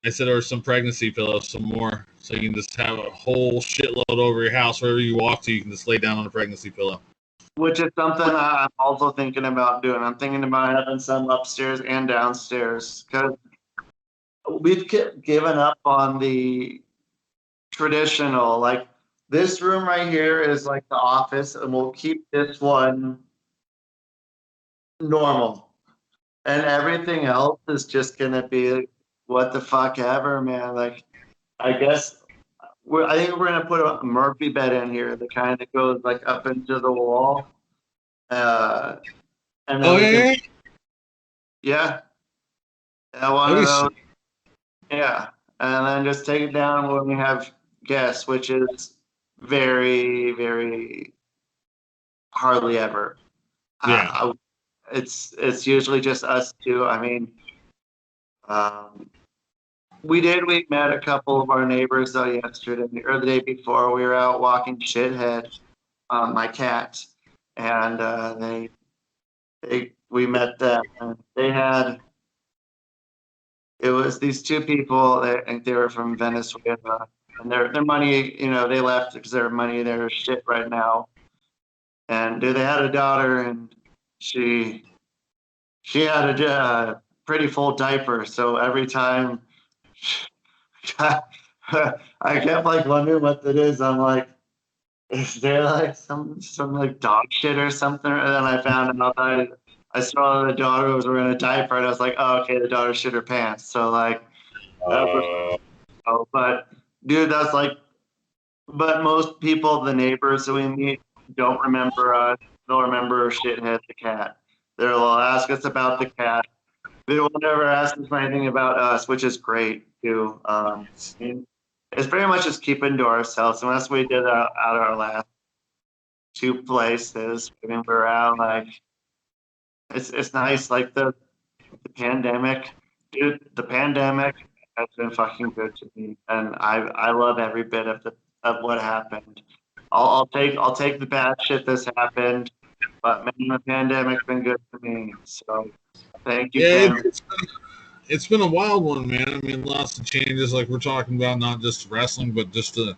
I said, or some pregnancy pillows, some more, so you can just have a whole shitload over your house. Wherever you walk to, you can just lay down on a pregnancy pillow. Which is something I'm also thinking about doing. I'm thinking about having some upstairs and downstairs because we've given up on the traditional. Like, this room right here is like the office, and we'll keep this one normal. And everything else is just gonna be what the fuck ever, man. Like, I guess I think we're gonna put a Murphy bed in here, the kind that goes like up into the wall. And then yeah, one of those. Yeah, and then just take it down when we have guests, which is very, very hardly ever. Yeah. It's usually just us two. I mean, we met a couple of our neighbors though yesterday or the day before. We were out walking Shithead, my cat, and we met them, and it was these two people. I think they were from Venezuela, and their money, they left because their money, they're shit right now. And they had a daughter, and she had a pretty full diaper. So every time I kept like wondering what it is. I'm like, is there like some like dog shit or something? And then I found out I saw the daughter was wearing a diaper, and I was like, oh, okay, the daughter shit her pants. So like, but dude, that's like, but most people, the neighbors that we meet, don't remember us. They'll remember Shithead the cat. They'll ask us about the cat. They will never ask us anything about us, which is great too. It's pretty much just keeping to ourselves, unless we did out our last two places. I mean, we're out like it's nice. Like the pandemic, dude. The pandemic has been fucking good to me, and I love every bit of what happened. I'll take the bad shit that's happened, but man, the pandemic's been good to me. So thank you. Yeah, it's been a wild one, man. I mean, lots of changes, like we're talking about, not just wrestling, but just to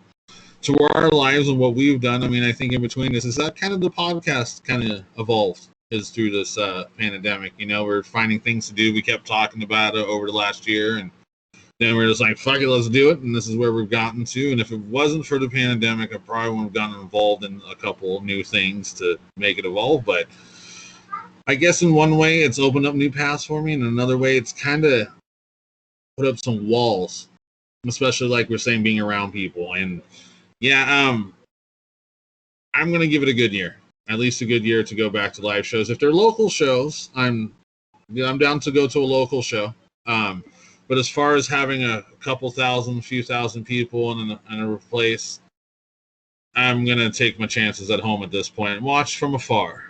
our lives and what we've done. I mean, I think in between this is that kind of the podcast kind of evolved is through this pandemic. We're finding things to do. We kept talking about it over the last year, and then we're just like, fuck it, let's do it. And this is where we've gotten to. And if it wasn't for the pandemic, I probably wouldn't have gotten involved in a couple of new things to make it evolve. But I guess in one way, it's opened up new paths for me. In another way, it's kind of put up some walls, especially like we're saying, being around people. And yeah, I'm going to give it a good year, at least a good year to go back to live shows. If they're local shows, I'm down to go to a local show. But as far as having a couple thousand, few thousand people in a place, I'm going to take my chances at home at this point and watch from afar.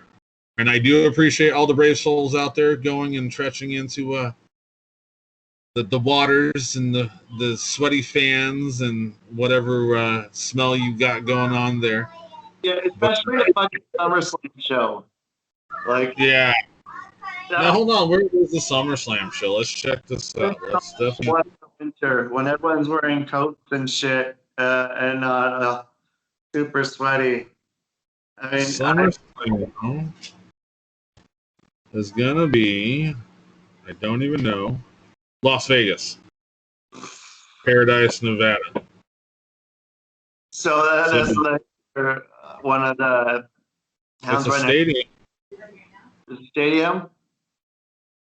And I do appreciate all the brave souls out there going and trekking into the waters and the sweaty fans and whatever smell you got going on there. Yeah, especially a fucking SummerSlam show. Like, yeah. Now hold on, where is the SummerSlam show? Let's check this out. Let's definitely. Winter, when everyone's wearing coats and shit and not super sweaty. I mean, SummerSlam is gonna be. I don't even know. Las Vegas, Paradise, Nevada. So that's one of the towns it's a stadium. The stadium.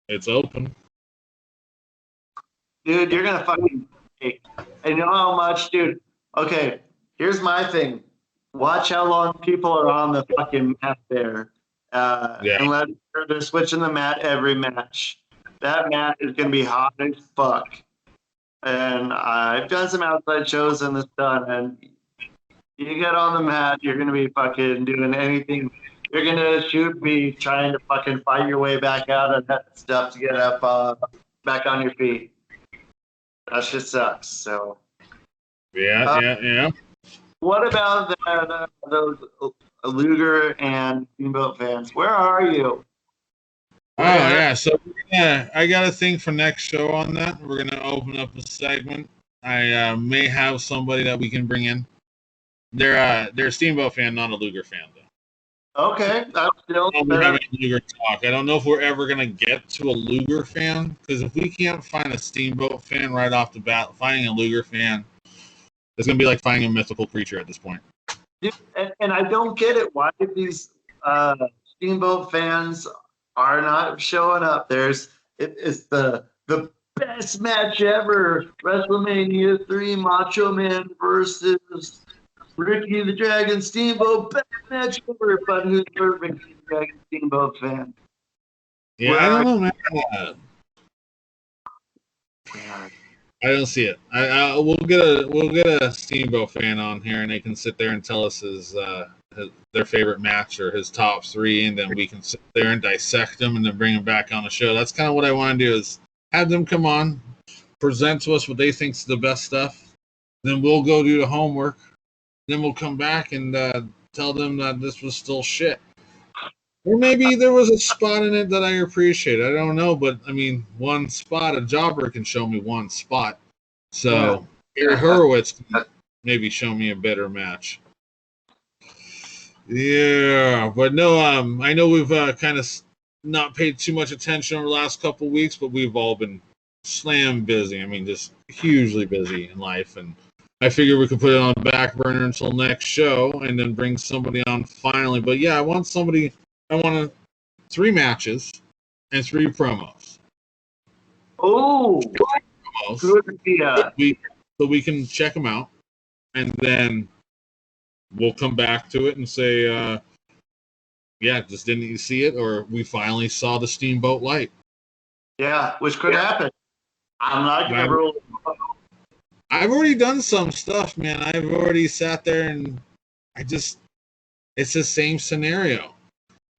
It's open. Dude, you're gonna fucking take. And you know how much, dude? Okay, here's my thing. Watch how long people are on the fucking mat there. Unless they're switching the mat every match. That mat is gonna be hot as fuck. And I've done some outside shows in the sun, and you get on the mat, you're gonna be fucking doing anything. You're gonna be trying to fucking fight your way back out of that stuff to get up back on your feet. That shit sucks. So. Yeah. What about those Luger and Steamboat fans? Where are you? So I got a thing for next show on that. We're gonna open up a segment. I may have somebody that we can bring in. They're a Steamboat fan, not a Luger fan, though. Okay, that's still we're having a Luger talk. I don't know if we're ever gonna get to a Luger fan, because if we can't find a Steamboat fan right off the bat, finding a Luger fan is gonna be like finding a mythical creature at this point. Dude, and I don't get it. Why these Steamboat fans are not showing up? It's the best match ever. WrestleMania 3, Macho Man versus Ricky the Dragon Steamboat. Best match ever. But who's the Ricky the Dragon Steamboat fan? Yeah, I don't know, man. I don't see it. We'll get a Steamboat fan on here, and they can sit there and tell us their favorite match or his top 3, and then we can sit there and dissect them and then bring them back on the show. That's kind of what I want to do, is have them come on, present to us what they think's the best stuff. Then we'll go do the homework. Then we'll come back and tell them that this was still shit. Or maybe there was a spot in it that I appreciate. I don't know, but I mean, one spot, a jobber can show me one spot. So, Gary Horowitz can maybe show me a better match. Yeah, but no, I know we've kind of not paid too much attention over the last couple of weeks, but we've all been slam busy. I mean, just hugely busy in life, and I figure we could put it on the back burner until next show and then bring somebody on finally. But yeah, I want 3 matches and 3 promos. Oh, good idea. So we can check them out, and then we'll come back to it and say, just didn't you see it? Or we finally saw the Steamboat light. Yeah, which could happen. I'm not going to rule. I've already done some stuff, man. I've already sat there and it's the same scenario.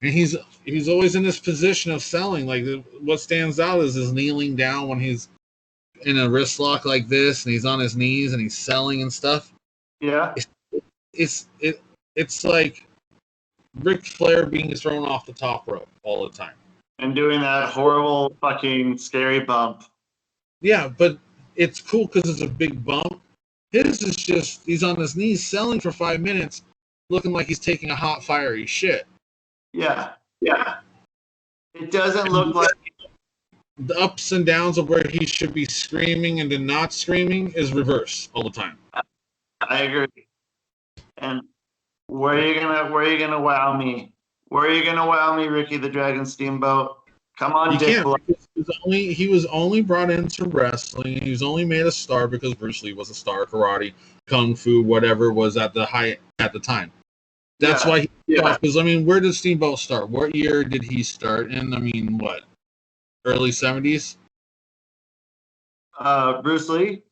And he's always in this position of selling. Like, what stands out is his kneeling down when he's in a wrist lock like this, and he's on his knees and he's selling and stuff. Yeah. It's like Ric Flair being thrown off the top rope all the time. And doing that horrible fucking scary bump. Yeah, but it's cool because it's a big bump. His is just, he's on his knees selling for 5 minutes, looking like he's taking a hot, fiery shit. Yeah. It doesn't look like... The ups and downs of where he should be screaming and then not screaming is reverse all the time. I agree. And where are you gonna wow me? Where are you gonna wow me, Ricky the Dragon Steamboat? Come on, Dick. He was only brought into wrestling. He was only made a star because Bruce Lee was a star. Karate, kung fu, whatever was at the height at the time. That's why because I mean, where did Steamboat start? What year did he start? And I mean, what? Early 70s? Bruce Lee?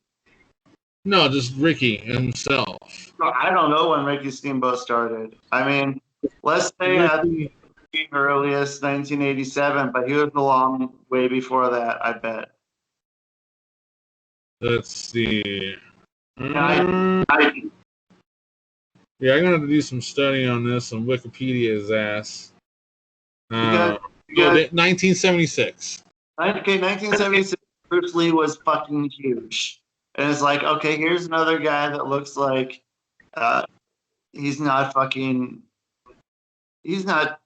No, just Ricky himself. I don't know when Ricky Steamboat started. I mean, let's say at the earliest 1987, but he was a long way before that, I bet. Let's see. I, Yeah, I'm gonna have to do some studying on this on Wikipedia's ass. because, 1976. okay, 1976, Bruce Lee was fucking huge. And it's like, okay, here's another guy that looks like he's not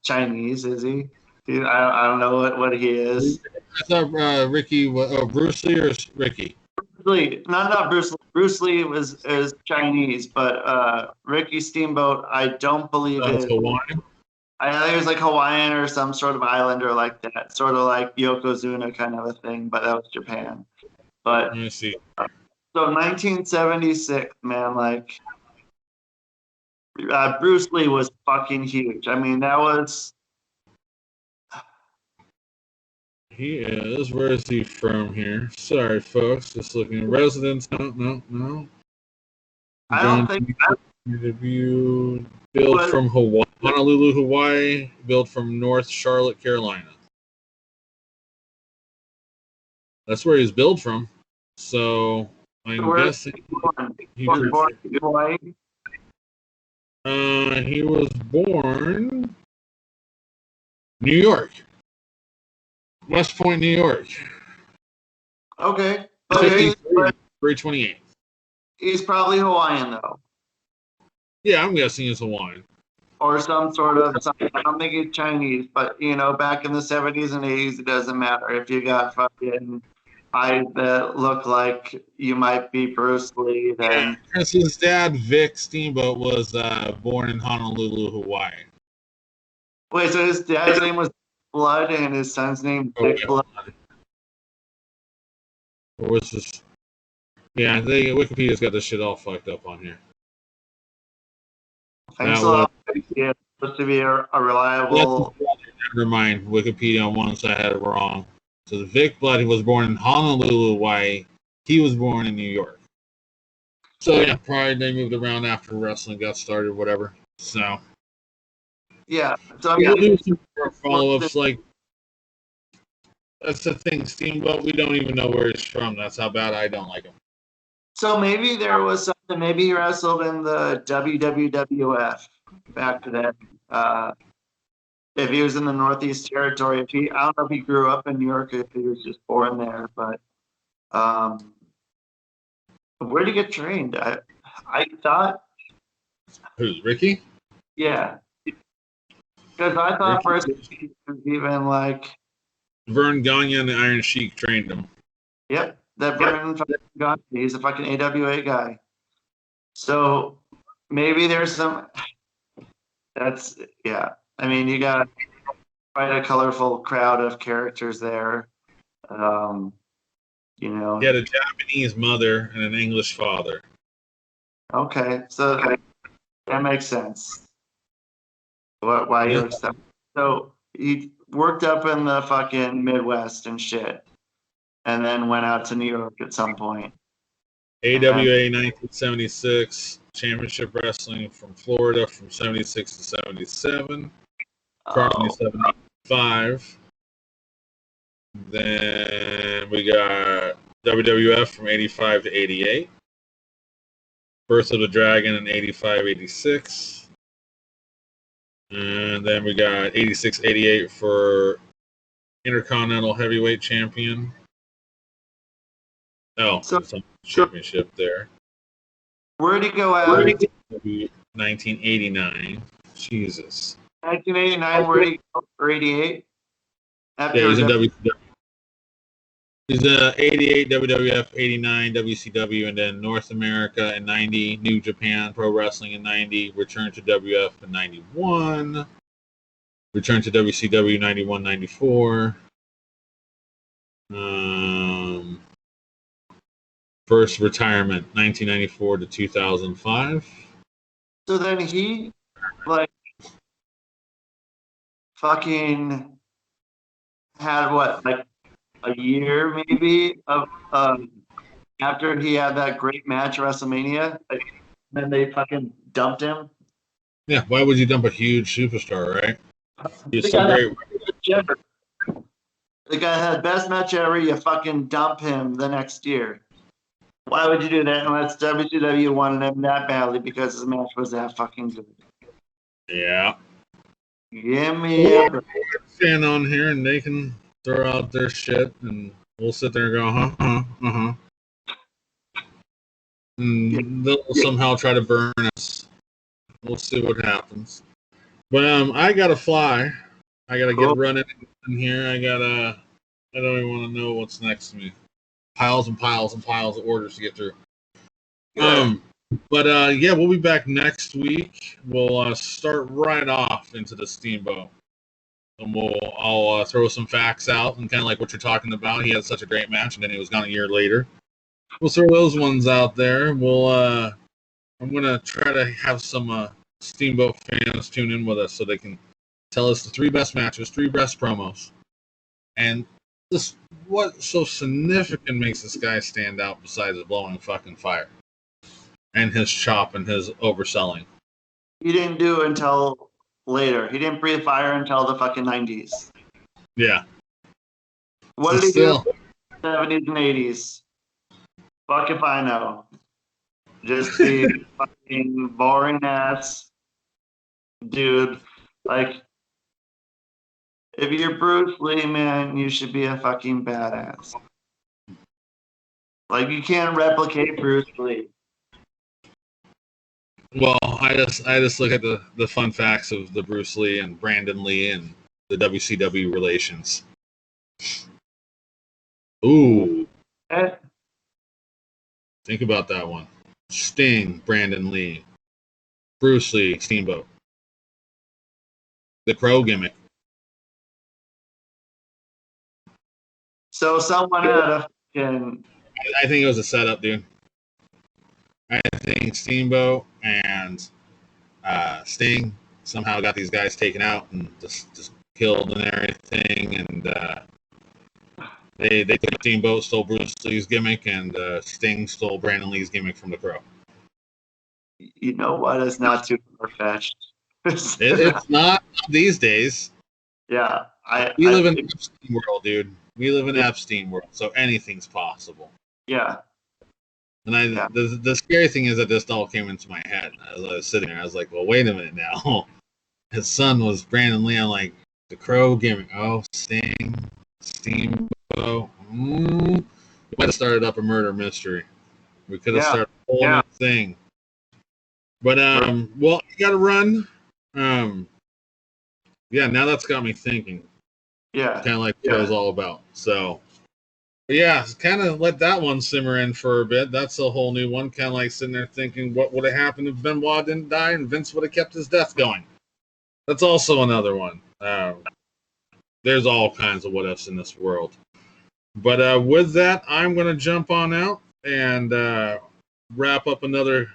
Chinese, is he? I don't know what he is. I thought Bruce Lee or Ricky? Lee, not Bruce Lee. Bruce Lee is Chinese, but Ricky Steamboat, I don't believe That's it. Hawaiian. I think it was like Hawaiian or some sort of islander like that, sort of like Yokozuna kind of a thing, but that was Japan. But Let me see. so 1976, man, like Bruce Lee was fucking huge. I mean, that was. He is. Where is he from here? Sorry, folks. Just looking. Residence. No. I don't think. Interview. Built from Hawaii, Honolulu, Hawaii. Built from North Charlotte, Carolina. That's where he's built from. So I'm guessing he was born in Hawaii. He was born New York, West Point, New York. Okay, but 328. He's probably Hawaiian though. Yeah, I'm guessing he's Hawaiian. Or some sort of. I don't think he's Chinese, but back in the 70s and 80s, it doesn't matter if you got fucking eyes that look like you might be Bruce Lee. Then because his dad Vic Steamboat was born in Honolulu, Hawaii. Wait, so his dad's name was Blood and his son's name Vic Blood. Or what's this? Yeah, Wikipedia's got this shit all fucked up on here. Thanks a lot. It's supposed to be a reliable. Never mind. Wikipedia once I had it wrong. So the Vic Blood was born in Honolulu, Hawaii. He was born in New York. So yeah, probably they moved around after wrestling got started, whatever. So yeah. So we'll do some follow-ups. Like that's the thing, Steamboat. We don't even know where he's from. That's how bad I don't like him. So maybe there was something. Maybe he wrestled in the WWF back to that. If he was in the Northeast Territory, I don't know if he grew up in New York, if he was just born there, but where did he get trained? I thought. Who's Ricky? Yeah, because I thought first he was even like. Vern Gagne and the Iron Sheik trained him. Yep, that Vern Gagne. He's a fucking AWA guy. So maybe there's some. That's yeah. I mean, you got quite a colorful crowd of characters there. He had a Japanese mother and an English father. Okay, so that makes sense. Why you accept? So he worked up in the fucking Midwest and shit, and then went out to New York at some point. AWA 1976 Championship Wrestling from Florida from 76 to 77. Approximately 75. Then we got WWF from 85 to 88. Birth of the Dragon in 85, 86. And then we got 86, 88 for Intercontinental Heavyweight Champion. Oh, so championship there. Where'd he go out? 1989. Jesus. 1989, where'd he go? Or 88? Yeah, he's in WCW. He's 88 WWF, 89 WCW, and then North America in 90, New Japan Pro Wrestling in 90, returned to WF in 91, returned to WCW 91, 94. First retirement, 1994 to 2005. So then he, fucking had what, like a year maybe of after he had that great match at WrestleMania, then they fucking dumped him. Yeah, why would you dump a huge superstar, right? He's The so guy great. the guy had best match ever. You fucking dump him the next year. Why would you do that unless WCW wanted him that badly because his match was that fucking good? Yeah. Give me a break. Stand on here and they can throw out their shit and we'll sit there and go, uh-huh. And they'll somehow try to burn us. We'll see what happens. But I gotta fly. I gotta get running in here. I don't even want to know what's next to me. Piles and piles and piles of orders to get through. But yeah, we'll be back next week. We'll start right off into the Steamboat. And I'll throw some facts out and kind of like what you're talking about. He had such a great match, and then he was gone a year later. We'll throw those ones out there. I'm gonna try to have some Steamboat fans tune in with us so they can tell us the 3 best matches, 3 best promos, and this what so significant makes this guy stand out besides blowing fucking fire and his chop and his overselling. He didn't do it until later. He didn't breathe fire until the fucking 90s. Yeah. What did he do in the 70s and 80s? Fuck if I know. Just the fucking boring ass dude. Like, if you're Bruce Lee, man, you should be a fucking badass. Like, you can't replicate Bruce Lee. Well, I just look at the fun facts of the Bruce Lee and Brandon Lee and the WCW relations. Ooh. Think about that one. Sting, Brandon Lee, Bruce Lee, Steamboat. The Crow gimmick. So someone had a fucking... I think it was a setup, dude. I think Steamboat and Sting somehow got these guys taken out and just killed and everything, and they took Steamboat, stole Bruce Lee's gimmick, and Sting stole Brandon Lee's gimmick from the Crow. You know what? It's not too far-fetched. It's not these days. Yeah. We live in Epstein world, dude. We live in Epstein world, so anything's possible. Yeah. And the scary thing is that this all came into my head as I was sitting there. I was like, well, wait a minute now. His son was Brandon Lee. I'm like, the Crow gimmick. Oh, Sting, Steamboat. We might have started up a murder mystery. We could have started a whole new thing. But well, you got to run. Yeah, now that's got me thinking. Yeah. Kind of like what it was all about. So, yeah, kind of let that one simmer in for a bit. That's a whole new one. Kind of like sitting there thinking, what would have happened if Benoit didn't die and Vince would have kept his death going? That's also another one. There's all kinds of what ifs in this world. But with that, I'm going to jump on out and wrap up another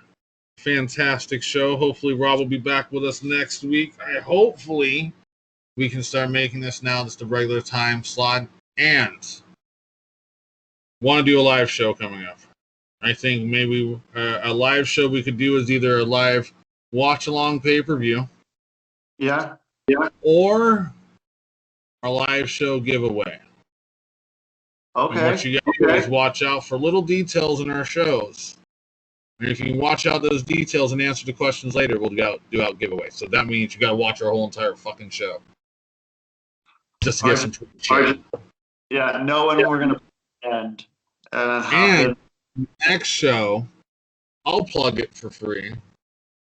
fantastic show. Hopefully, Rob will be back with us next week. Hopefully, we can start making this now just a regular time slot and want to do a live show coming up. I think maybe a live show we could do is either a live watch-along pay-per-view. Yeah. Or a live show giveaway. Okay. And what you got to do is watch out for little details in our shows. And if you can watch out those details and answer the questions later, we'll do out giveaways. So that means you got to watch our whole entire fucking show. Just to get some shit. Yeah, knowing we're going to end. And next show, I'll plug it for free.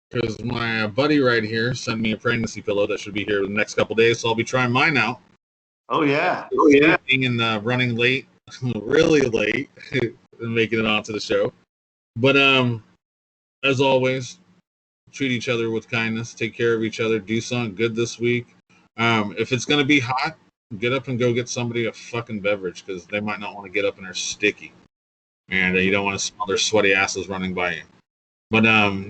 Because my buddy right here sent me a pregnancy pillow that should be here in the next couple days, so I'll be trying mine out. Oh, yeah. And running late, really late, and making it onto the show. But as always, treat each other with kindness, take care of each other, do something good this week. If it's going to be hot, get up and go get somebody a fucking beverage because they might not want to get up and they're sticky. And you don't want to smell their sweaty asses running by you. But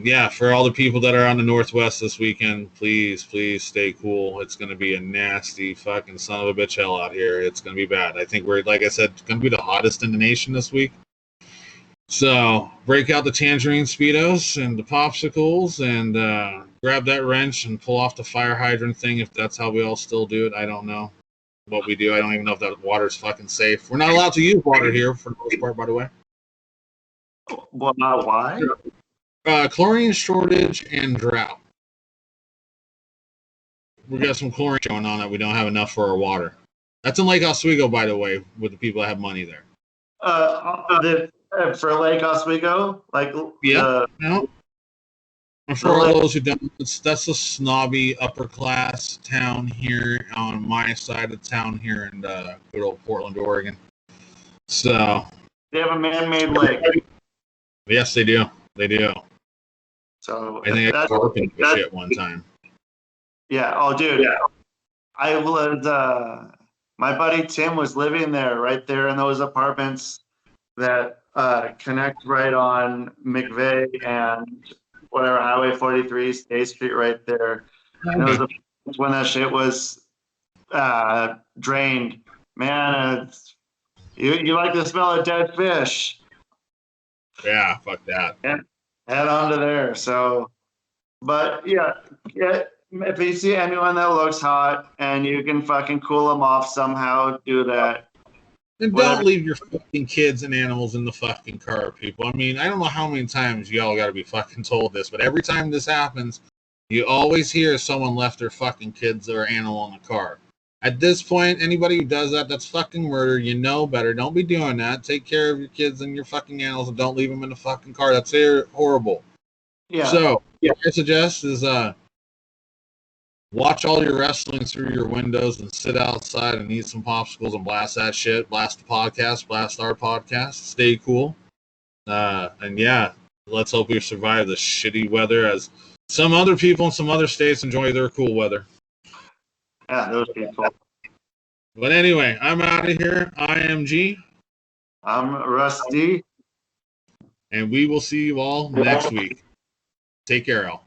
yeah, for all the people that are on the Northwest this weekend, please stay cool. It's going to be a nasty fucking son of a bitch hell out here. It's going to be bad. I think we're, like I said, going to be the hottest in the nation this week. So break out the tangerine Speedos and the popsicles and grab that wrench and pull off the fire hydrant thing if that's how we all still do it. I don't know what we do. I don't even know if that water's fucking safe. We're not allowed to use water here for the most part, by the way. Well, not why? Chlorine shortage and drought. We got some chlorine going on that we don't have enough for our water. That's in Lake Oswego, by the way, with the people that have money there. For Lake Oswego, like yeah, no. And for all those who don't, that's a snobby upper class town here on my side of town here in good old Portland, Oregon. So they have a man-made lake. Yes, they do. They do. So I think I was at one time. Yeah. Oh, dude. Yeah. I was. My buddy Tim was living there, right there in those apartments that connect right on McVeigh and whatever Highway 43, State Street, right there. And it was when that shit was drained. Man, you like the smell of dead fish? Yeah, fuck that. Head on to there. So, but yeah, if you see anyone that looks hot and you can fucking cool them off somehow, do that. And don't leave your fucking kids and animals in the fucking car, people. I mean, I don't know how many times y'all got to be fucking told this, but every time this happens, you always hear someone left their fucking kids or animal in the car. At this point, anybody who does that, that's fucking murder. You know better. Don't be doing that. Take care of your kids and your fucking animals and don't leave them in the fucking car. That's horrible. Yeah. So, what I suggest is watch all your wrestling through your windows and sit outside and eat some popsicles and blast that shit. Blast the podcast. Blast our podcast. Stay cool. And yeah, let's hope we survive the shitty weather as some other people in some other states enjoy their cool weather. Yeah, those people. But anyway, I'm out of here. I am G. I'm Rusty. And we will see you all next week. Take care, all.